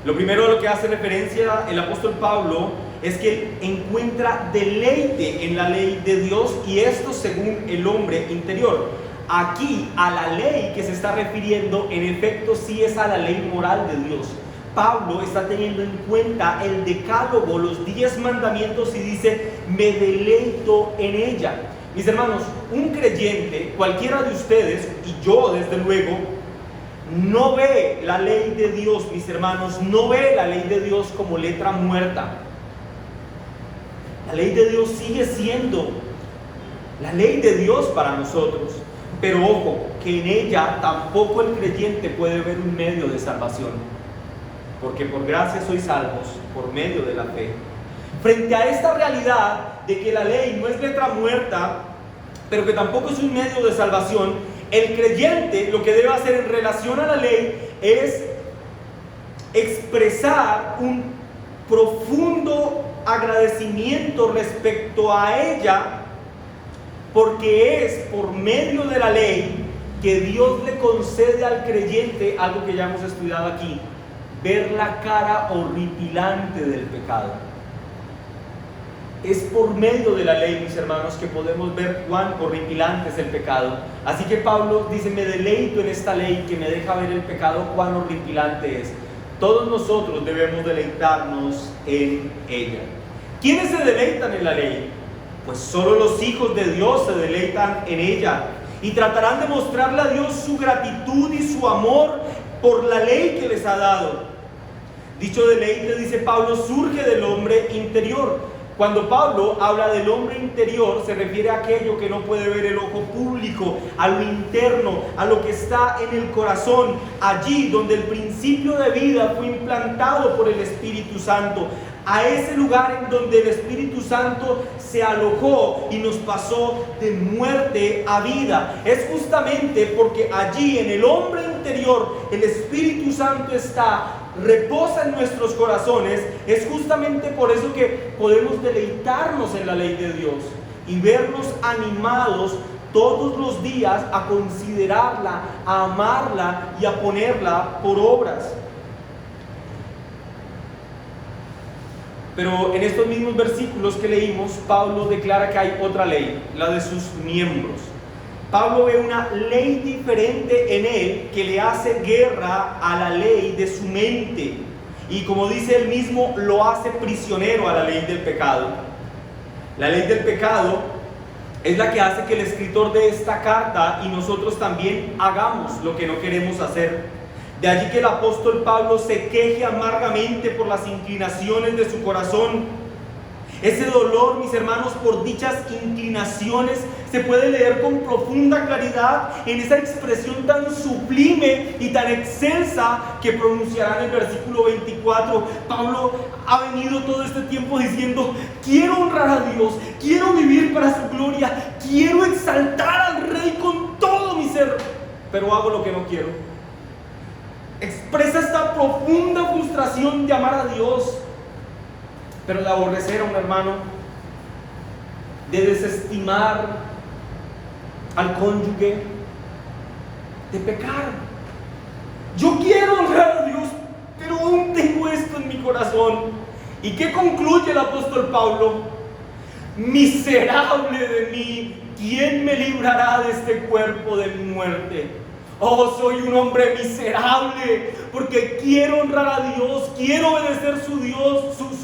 Lo primero a lo que hace referencia el apóstol Pablo es que él encuentra deleite en la ley de Dios, y esto según el hombre interior. Aquí a la ley que se está refiriendo en efecto sí es a la ley moral de Dios. Pablo está teniendo en cuenta el decálogo, los 10 mandamientos, y dice, me deleito en ella. Mis hermanos, un creyente, cualquiera de ustedes, y yo desde luego, no ve la ley de Dios, mis hermanos, no ve la ley de Dios como letra muerta. La ley de Dios sigue siendo la ley de Dios para nosotros, pero ojo, que en ella tampoco el creyente puede ver un medio de salvación, porque por gracia sois salvos por medio de la fe. Frente a esta realidad de que la ley no es letra muerta, pero que tampoco es un medio de salvación, el creyente lo que debe hacer en relación a la ley es expresar un profundo agradecimiento respecto a ella, porque es por medio de la ley que Dios le concede al creyente algo que ya hemos estudiado aquí: ver la cara horripilante del pecado. Es por medio de la ley, mis hermanos, que podemos ver cuán horripilante es el pecado. Así que Pablo dice, me deleito en esta ley que me deja ver el pecado, cuán horripilante es. Todos nosotros debemos deleitarnos en ella. ¿Quiénes se deleitan en la ley? Pues solo los hijos de Dios se deleitan en ella y tratarán de mostrarle a Dios su gratitud y su amor por la ley que les ha dado. Dicho deleite, dice Pablo, surge del hombre interior. Cuando Pablo habla del hombre interior, se refiere a aquello que no puede ver el ojo público, a lo interno, a lo que está en el corazón, allí donde el principio de vida fue implantado por el Espíritu Santo, a ese lugar en donde el Espíritu Santo se alojó y nos pasó de muerte a vida. Es justamente porque allí en el hombre interior el Espíritu Santo reposa en nuestros corazones. Es justamente por eso que podemos deleitarnos en la ley de Dios y vernos animados todos los días a considerarla, a amarla y a ponerla por obras. Pero en estos mismos versículos que leímos, Pablo declara que hay otra ley, la de sus miembros. Pablo ve una ley diferente en él que le hace guerra a la ley de su mente. Y como dice él mismo, lo hace prisionero a la ley del pecado. La ley del pecado es la que hace que el escritor de esta carta y nosotros también hagamos lo que no queremos hacer. De allí que el apóstol Pablo se queje amargamente por las inclinaciones de su corazón. Ese dolor, mis hermanos, por dichas inclinaciones se puede leer con profunda claridad en esa expresión tan sublime y tan excelsa que pronunciará en el versículo 24. Pablo ha venido todo este tiempo diciendo: quiero honrar a Dios, quiero vivir para su gloria, quiero exaltar al Rey con todo mi ser, pero hago lo que no quiero. Expresa esta profunda frustración de amar a Dios, pero de aborrecer a un hermano, de desestimar al cónyuge, de pecar. Yo quiero honrar a Dios, pero aún tengo esto en mi corazón. ¿Y qué concluye el apóstol Pablo? Miserable de mí, ¿quién me librará de este cuerpo de mi muerte? Oh, soy un hombre miserable, porque quiero honrar a Dios, quiero obedecer su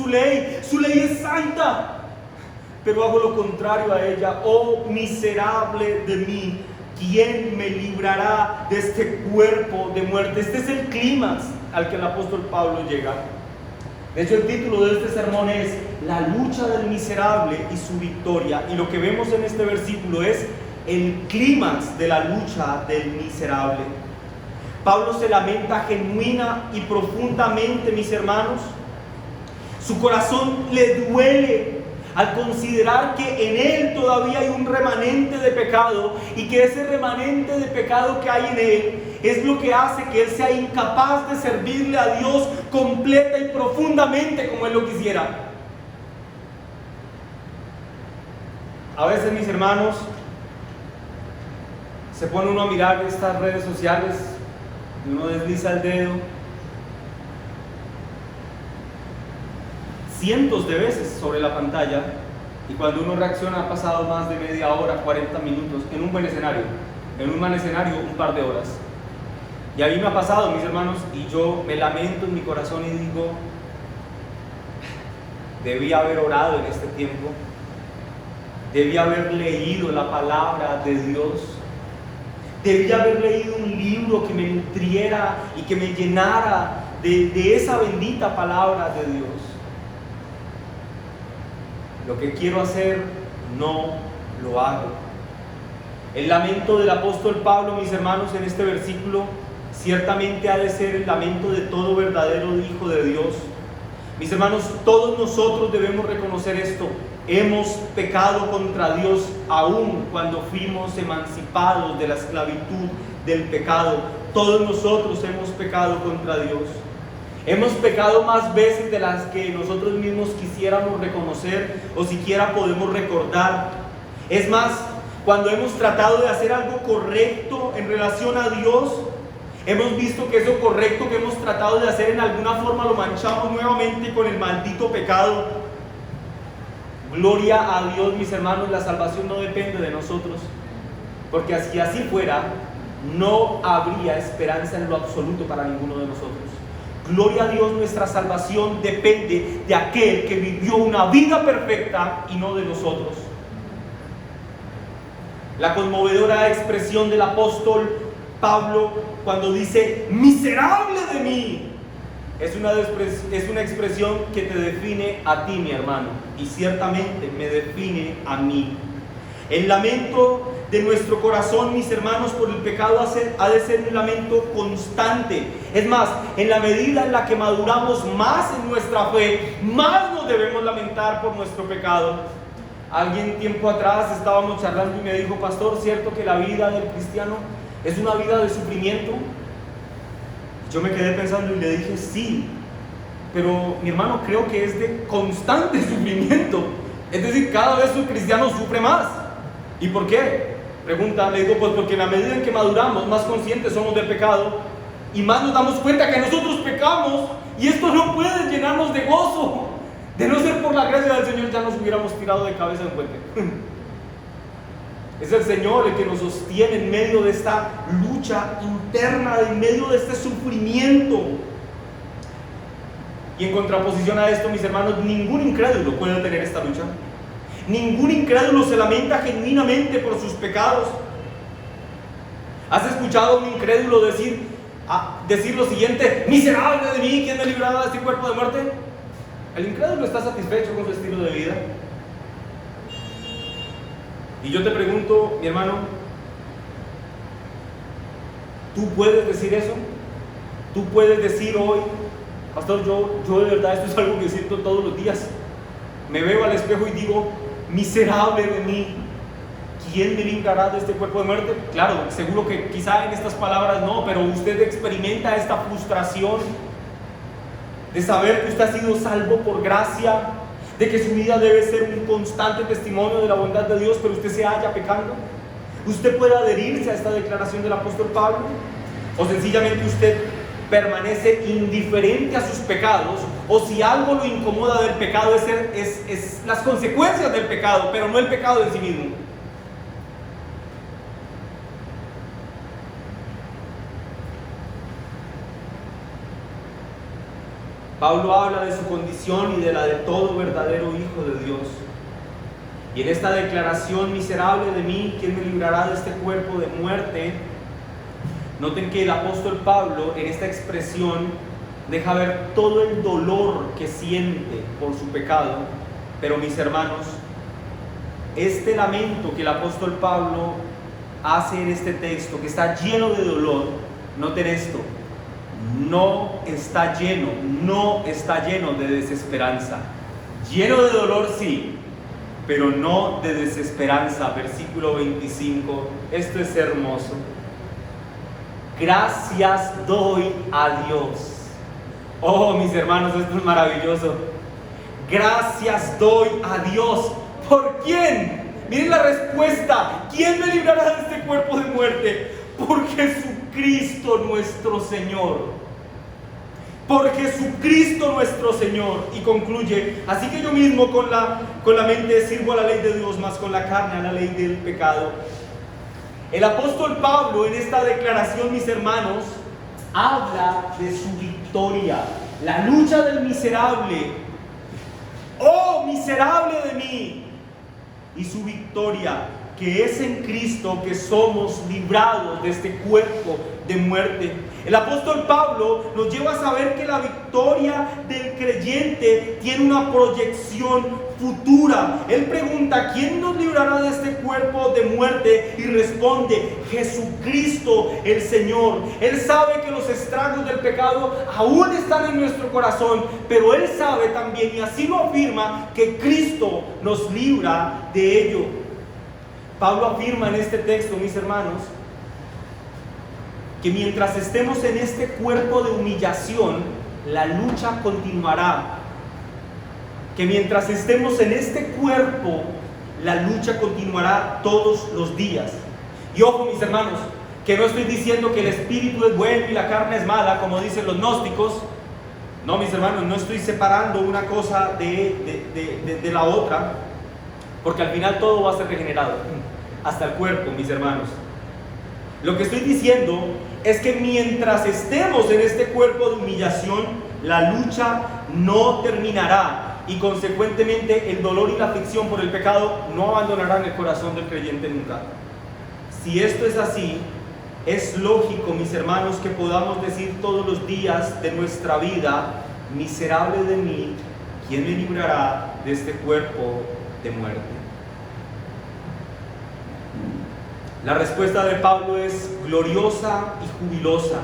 ley. Su ley es santa, pero hago lo contrario a ella. Oh, miserable de mí, ¿quién me librará de este cuerpo de muerte? Este es el clímax al que el apóstol Pablo llega. De hecho, el título de este sermón es La lucha del miserable y su victoria. Y lo que vemos en este versículo es el clímax de la lucha del miserable. Pablo se lamenta genuina y profundamente, mis hermanos. Su corazón le duele al considerar que en él todavía hay un remanente de pecado, y que ese remanente de pecado que hay en él es lo que hace que él sea incapaz de servirle a Dios completa y profundamente como él lo quisiera. A veces, mis hermanos, se pone uno a mirar estas redes sociales y uno desliza el dedo cientos de veces sobre la pantalla, y cuando uno reacciona ha pasado más de media hora, 40 minutos, en un buen escenario, en un mal escenario un par de horas. Y a mí me ha pasado, mis hermanos, y yo me lamento en mi corazón y digo: debí haber orado en este tiempo, debí haber leído la palabra de Dios, debí haber leído un libro que me nutriera y que me llenara de esa bendita palabra de Dios. Lo que quiero hacer, no lo hago. El lamento del apóstol Pablo, mis hermanos, en este versículo, ciertamente ha de ser el lamento de todo verdadero hijo de Dios. Mis hermanos, todos nosotros debemos reconocer esto. Hemos pecado contra Dios aún cuando fuimos emancipados de la esclavitud del pecado. Todos nosotros hemos pecado contra Dios. Hemos pecado más veces de las que nosotros mismos quisiéramos reconocer o siquiera podemos recordar. Es más, cuando hemos tratado de hacer algo correcto en relación a Dios, hemos visto que eso correcto que hemos tratado de hacer en alguna forma lo manchamos nuevamente con el maldito pecado. Gloria a Dios, mis hermanos, la salvación no depende de nosotros, porque si así fuera, no habría esperanza en lo absoluto para ninguno de nosotros. Gloria a Dios, nuestra salvación depende de aquel que vivió una vida perfecta y no de nosotros. La conmovedora expresión del apóstol Pablo cuando dice miserable de mí. Es una expresión que te define a ti, mi hermano, y ciertamente me define a mí. El lamento de nuestro corazón, mis hermanos, por el pecado ha de ser un lamento constante. Es más, en la medida en la que maduramos más en nuestra fe, más nos debemos lamentar por nuestro pecado. Alguien tiempo atrás estábamos charlando y me dijo: pastor, ¿cierto que la vida del cristiano es una vida de sufrimiento? Yo me quedé pensando y le dije: sí, pero mi hermano, creo que es de constante sufrimiento. Es decir, cada vez el cristiano sufre más. ¿Y por qué? Pregunta, le digo: pues porque en la medida en que maduramos, más conscientes somos del pecado y más nos damos cuenta que nosotros pecamos, y esto no puede llenarnos de gozo. De no ser por la gracia del Señor, ya nos hubiéramos tirado de cabeza en un puente. Es el Señor el que nos sostiene en medio de esta lucha interna, en medio de este sufrimiento. Y en contraposición a esto, mis hermanos, ningún incrédulo puede tener esta lucha. Ningún incrédulo se lamenta genuinamente por sus pecados. ¿Has escuchado a un incrédulo decir lo siguiente: miserable de mí, ¿quién me librará de este cuerpo de muerte? El incrédulo está satisfecho con su estilo de vida. Y yo te pregunto, mi hermano, ¿tú puedes decir eso? ¿Tú puedes decir hoy: pastor, yo de verdad esto es algo que siento todos los días? Me veo al espejo y digo: miserable de mí, ¿quién me librará de este cuerpo de muerte? Claro, seguro que quizá en estas palabras no, pero usted experimenta esta frustración de saber que usted ha sido salvo por gracia, de que su vida debe ser un constante testimonio de la bondad de Dios, pero usted se halla pecando. ¿Usted puede adherirse a esta declaración del apóstol Pablo? ¿O sencillamente usted permanece indiferente a sus pecados? ¿O si algo lo incomoda del pecado es las consecuencias del pecado, pero no el pecado en sí mismo? Pablo habla de su condición y de la de todo verdadero hijo de Dios. Y en esta declaración: miserable de mí, ¿quién me librará de este cuerpo de muerte? Noten que el apóstol Pablo en esta expresión deja ver todo el dolor que siente por su pecado. Pero, mis hermanos, este lamento que el apóstol Pablo hace en este texto, que está lleno de dolor, noten esto: no está lleno de desesperanza. Lleno de dolor, sí, pero no de desesperanza. Versículo 25, esto es hermoso. Gracias doy a Dios. Oh, mis hermanos, esto es maravilloso. Gracias doy a Dios. ¿Por quién? Miren la respuesta: ¿quién me librará de este cuerpo de muerte? Por Jesucristo nuestro Señor. Por Jesucristo nuestro Señor. Y concluye: así que yo mismo con la mente sirvo a la ley de Dios, más con la carne a la ley del pecado. El apóstol Pablo en esta declaración, mis hermanos, habla de su victoria, la lucha del miserable. Oh, miserable de mí. Y su victoria, que es en Cristo que somos librados de este cuerpo de muerte. El apóstol Pablo nos lleva a saber que la victoria del creyente tiene una proyección futura. Él pregunta: ¿quién nos librará de este cuerpo de muerte? Y responde: Jesucristo el Señor. Él sabe que los estragos del pecado aún están en nuestro corazón, pero Él sabe también, y así lo afirma, que Cristo nos libra de ello. Pablo afirma en este texto, mis hermanos, que mientras estemos en este cuerpo de humillación, la lucha continuará. Que mientras estemos en este cuerpo, la lucha continuará todos los días. Y ojo, mis hermanos, que no estoy diciendo que el espíritu es bueno y la carne es mala, como dicen los gnósticos. No, mis hermanos, no estoy separando una cosa de la otra, porque al final todo va a ser regenerado, hasta el cuerpo, mis hermanos. Lo que estoy diciendo es que mientras estemos en este cuerpo de humillación, la lucha no terminará, y consecuentemente el dolor y la aflicción por el pecado no abandonarán el corazón del creyente nunca. Si esto es así, Es lógico, mis hermanos, que podamos decir todos los días de nuestra vida: miserable de mí, ¿quién me librará de este cuerpo de muerte? La respuesta de Pablo es gloriosa y jubilosa.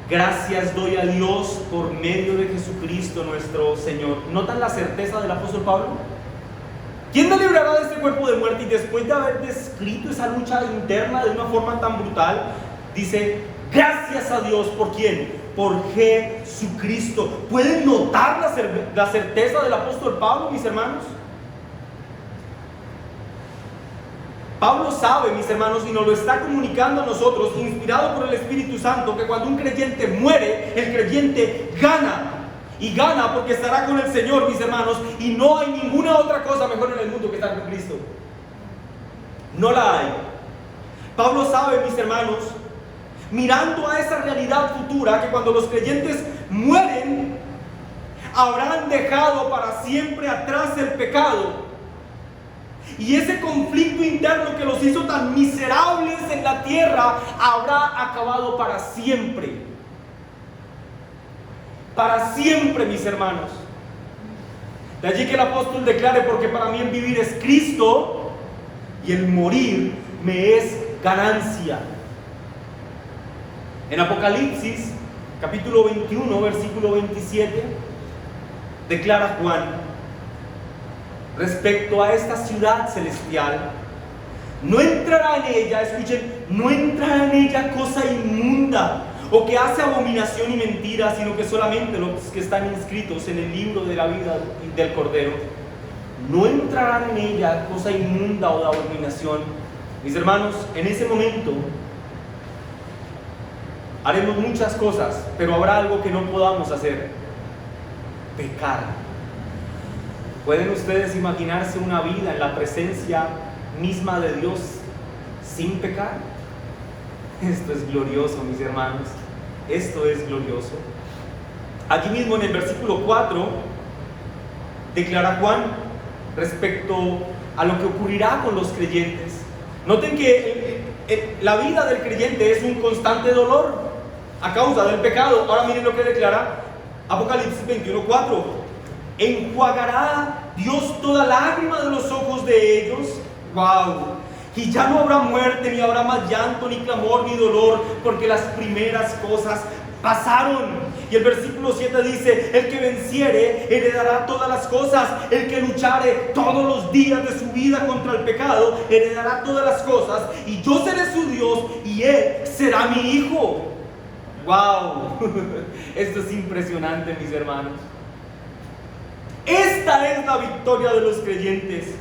Gracias doy a Dios por medio de Jesucristo nuestro Señor. ¿Notan la certeza del apóstol Pablo? ¿Quién me librará de este cuerpo de muerte? Y después de haber descrito esa lucha interna de una forma tan brutal, dice: gracias a Dios. ¿Por quién? Por Jesucristo. ¿Pueden notar la certeza del apóstol Pablo, mis hermanos? Pablo sabe, mis hermanos, y nos lo está comunicando a nosotros, inspirado por el Espíritu Santo, que cuando un creyente muere, el creyente gana. Y gana porque estará con el Señor, mis hermanos, y no hay ninguna otra cosa mejor en el mundo que estar con Cristo. No la hay. Pablo sabe, mis hermanos, mirando a esa realidad futura, que cuando los creyentes mueren, habrán dejado para siempre atrás el pecado. Y ese conflicto interno que los hizo tan miserables en la tierra habrá acabado para siempre. Para siempre, mis hermanos. De allí que el apóstol declare: porque para mí el vivir es Cristo y el morir me es ganancia. En Apocalipsis, capítulo 21, versículo 27, declara Juan respecto a esta ciudad celestial: no entrará en ella, escuchen, no entrará en ella cosa inmunda o que hace abominación y mentira, sino que solamente los que están inscritos en el libro de la vida del Cordero. No entrarán en ella cosa inmunda o de abominación. Mis hermanos, en ese momento haremos muchas cosas, pero habrá algo que no podamos hacer: pecar. ¿Pueden ustedes imaginarse una vida en la presencia misma de Dios sin pecar? Esto es glorioso, mis hermanos. Esto es glorioso. Allí mismo en el versículo 4 declara Juan respecto a lo que ocurrirá con los creyentes. Noten que la vida del creyente es un constante dolor a causa del pecado. Ahora miren lo que declara Apocalipsis 21:4: enjuagará Dios toda lágrima de los ojos de ellos. ¡Wow! Y ya no habrá muerte, ni habrá más llanto, ni clamor, ni dolor, porque las primeras cosas pasaron. Y el versículo 7 dice: el que venciere heredará todas las cosas. El que luchare todos los días de su vida contra el pecado heredará todas las cosas. Y yo seré su Dios, y él será mi hijo. ¡Wow! Esto es impresionante, mis hermanos. Esta es la victoria de los creyentes.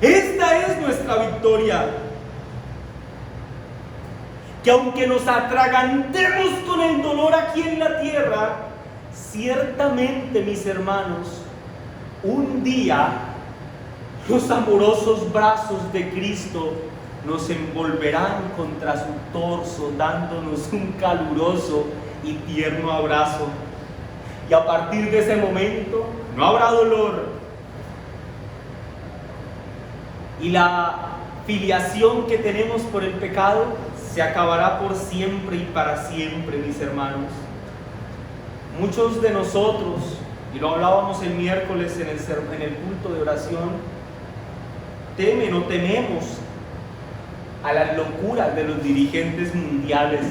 Esta es nuestra victoria. Que aunque nos atragantemos con el dolor aquí en la tierra, ciertamente, mis hermanos, un día los amorosos brazos de Cristo nos envolverán contra su torso, dándonos un caluroso y tierno abrazo. Y a partir de ese momento no habrá dolor. Y la filiación que tenemos por el pecado se acabará por siempre y para siempre, mis hermanos. Muchos de nosotros, y lo hablábamos el miércoles en el culto de oración, temen o tememos a las locuras de los dirigentes mundiales.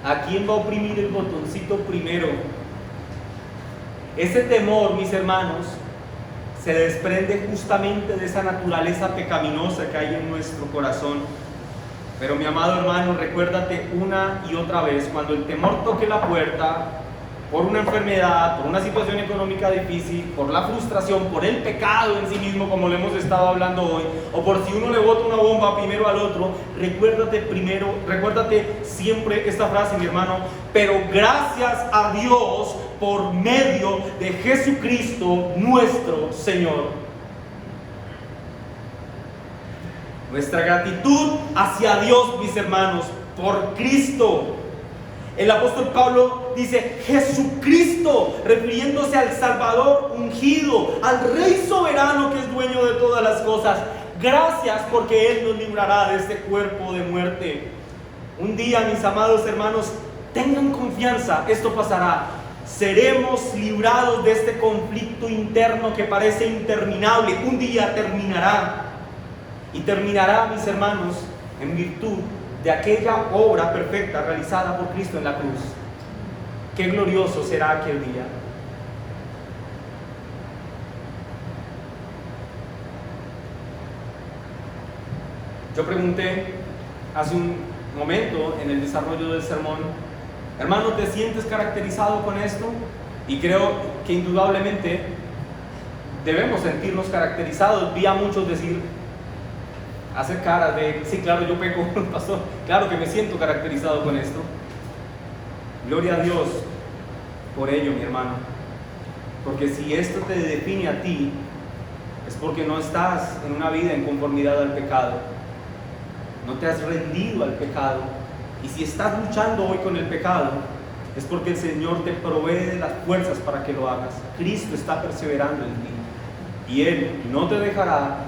¿A quién va a oprimir el botoncito primero? Ese temor, mis hermanos, se desprende justamente de esa naturaleza pecaminosa que hay en nuestro corazón. Pero mi amado hermano, recuérdate una y otra vez, cuando el temor toque la puerta, por una enfermedad, por una situación económica difícil, por la frustración, por el pecado en sí mismo, como lo hemos estado hablando hoy, o por si uno le bota una bomba primero al otro, recuérdate siempre esta frase, mi hermano: pero gracias a Dios por medio de Jesucristo nuestro Señor. Nuestra gratitud hacia Dios, mis hermanos, por Cristo. El apóstol Pablo dice Jesucristo, refiriéndose al Salvador ungido, al Rey soberano que es dueño de todas las cosas. Gracias porque Él nos librará de este cuerpo de muerte. Un día, mis amados hermanos, tengan confianza, esto pasará. Seremos librados de este conflicto interno que parece interminable. Un día terminará. Y terminará, mis hermanos, en virtud de aquella obra perfecta realizada por Cristo en la cruz. Qué glorioso será aquel día. Yo pregunté hace un momento en el desarrollo del sermón: hermano, ¿te sientes caracterizado con esto? Y creo que indudablemente debemos sentirnos caracterizados. Vi a muchos hacer caras de, sí, claro, yo peco, pastor, claro que me siento caracterizado con esto. Gloria a Dios por ello, mi hermano, porque si esto te define a ti, es porque no estás en una vida en conformidad al pecado, no te has rendido al pecado. Y si estás luchando hoy con el pecado, es porque el Señor te provee de las fuerzas para que lo hagas. Cristo está perseverando en ti, y Él no te dejará,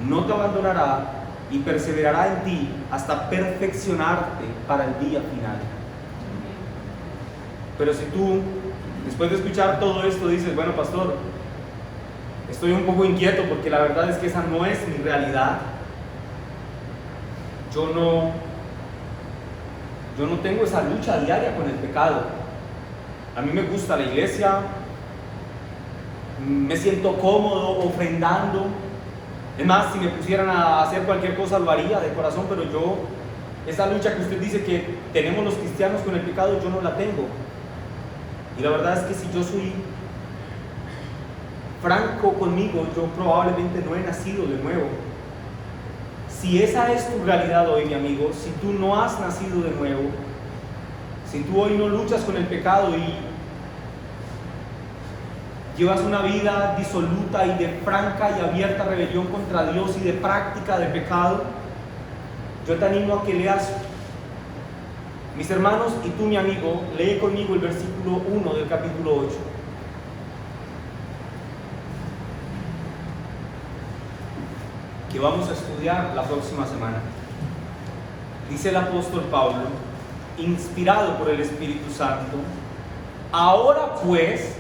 no te abandonará, y perseverará en ti hasta perfeccionarte para el día final. Pero si tú, después de escuchar todo esto, dices: bueno, pastor, estoy un poco inquieto porque la verdad es que esa no es mi realidad. Yo no tengo esa lucha diaria con el pecado. A mí me gusta la iglesia, me siento cómodo ofrendando. Es más, si me pusieran a hacer cualquier cosa lo haría de corazón, pero esa lucha que usted dice que tenemos los cristianos con el pecado, yo no la tengo. Y la verdad es que si yo soy franco conmigo, yo probablemente no he nacido de nuevo. Si esa es tu realidad hoy, mi amigo, si tú no has nacido de nuevo, si tú hoy no luchas con el pecado y llevas una vida disoluta y de franca y abierta rebelión contra Dios y de práctica de pecado, yo te animo a que leas, mis hermanos, y tú, mi amigo, lee conmigo el versículo 1 del capítulo 8. Que vamos a estudiar la próxima semana. Dice el apóstol Pablo, inspirado por el Espíritu Santo: ahora pues,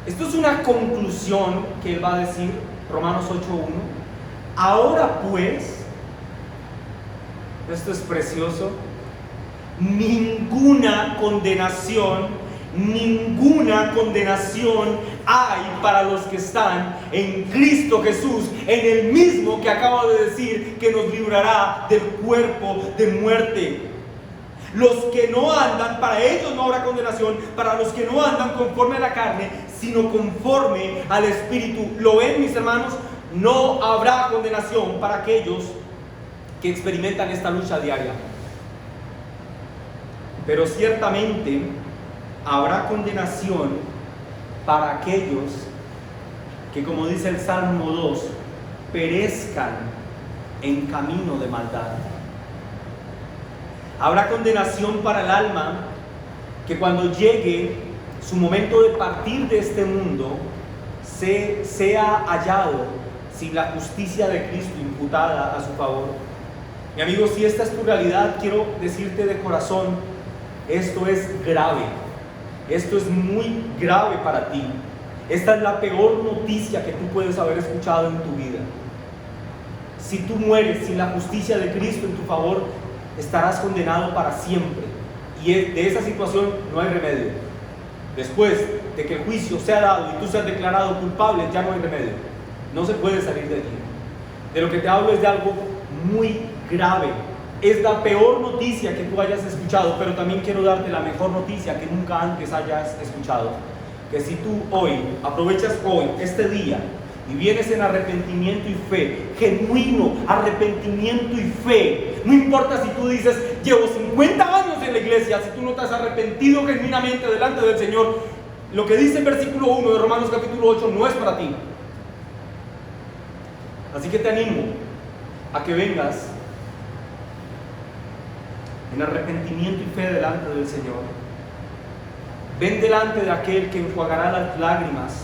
esto es una conclusión que él va a decir, Romanos 8:1. Ahora pues, esto es precioso, ninguna condenación hay para los que están en Cristo Jesús, en el mismo que acabo de decir que nos librará del cuerpo de muerte. Los que no andan, para ellos no habrá condenación, para los que no andan conforme a la carne, sino conforme al Espíritu. ¿Lo ven, mis hermanos? No habrá condenación para aquellos que experimentan esta lucha diaria. Pero ciertamente habrá condenación para aquellos que, como dice el Salmo 2, perezcan en camino de maldad. Habrá condenación para el alma que cuando llegue su momento de partir de este mundo sea hallado sin la justicia de Cristo imputada a su favor. Mi amigo, si esta es tu realidad, quiero decirte de corazón, esto es grave. Esto es muy grave para ti. Esta es la peor noticia que tú puedes haber escuchado en tu vida. Si tú mueres sin la justicia de Cristo en tu favor, estarás condenado para siempre. Y de esa situación no hay remedio. Después de que el juicio sea dado y tú seas declarado culpable, ya no hay remedio. No se puede salir de allí. De lo que te hablo es de algo muy grave. Es la peor noticia que tú hayas escuchado, pero también quiero darte la mejor noticia que nunca antes hayas escuchado. Que si tú hoy, aprovechas hoy, este día, y vienes en arrepentimiento y fe, genuino arrepentimiento y fe, no importa si tú dices, llevo 50 años en la iglesia, si tú no te has arrepentido genuinamente delante del Señor, lo que dice el versículo 1 de Romanos capítulo 8 no es para ti. Así que te animo a que vengas en arrepentimiento y fe delante del Señor. Ven delante de aquel que enjuagará las lágrimas,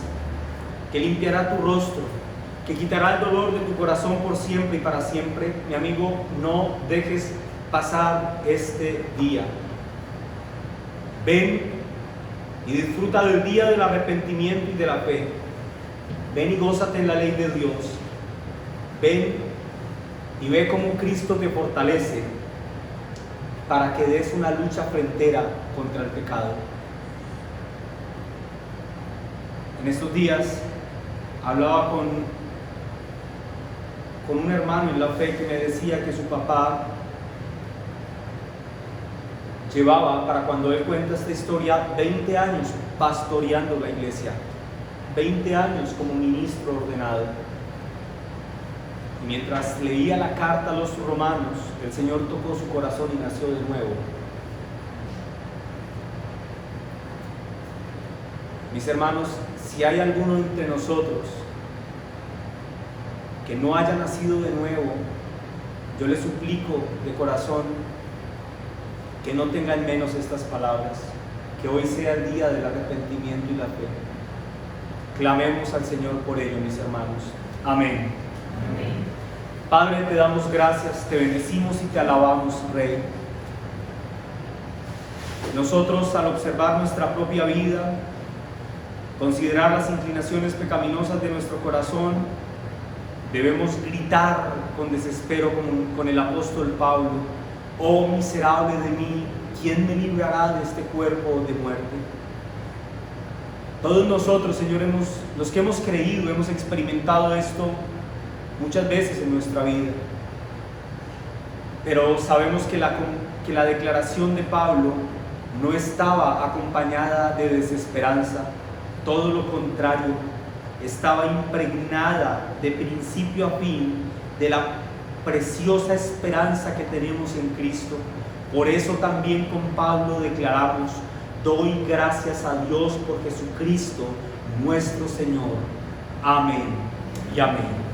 que limpiará tu rostro, que quitará el dolor de tu corazón por siempre y para siempre. Mi amigo, no dejes pasar este día. Ven y disfruta del día del arrepentimiento y de la fe. Ven y gózate en la ley de Dios. Ven y ve cómo Cristo te fortalece para que des una lucha frentera contra el pecado. En estos días hablaba con un hermano en la fe que me decía que su papá llevaba, para cuando él cuenta esta historia, 20 años pastoreando la iglesia, 20 años como ministro ordenado. Y mientras leía la carta a los romanos, el Señor tocó su corazón y nació de nuevo. Mis hermanos, si hay alguno entre nosotros que no haya nacido de nuevo, yo le suplico de corazón que no tenga en menos estas palabras, que hoy sea el día del arrepentimiento y la fe. Clamemos al Señor por ello, mis hermanos. Amén. Amén. Padre, te damos gracias, te bendecimos y te alabamos, Rey. Nosotros, al observar nuestra propia vida, considerar las inclinaciones pecaminosas de nuestro corazón, debemos gritar con desespero con el apóstol Pablo: oh miserable de mí, ¿quién me librará de este cuerpo de muerte? Todos nosotros, Señor, los que hemos creído, hemos experimentado esto muchas veces en nuestra vida, pero sabemos que la declaración de Pablo no estaba acompañada de desesperanza. Todo lo contrario, estaba impregnada de principio a fin de la preciosa esperanza que tenemos en Cristo. Por eso también con Pablo declaramos: doy gracias a Dios por Jesucristo nuestro Señor. Amén y amén.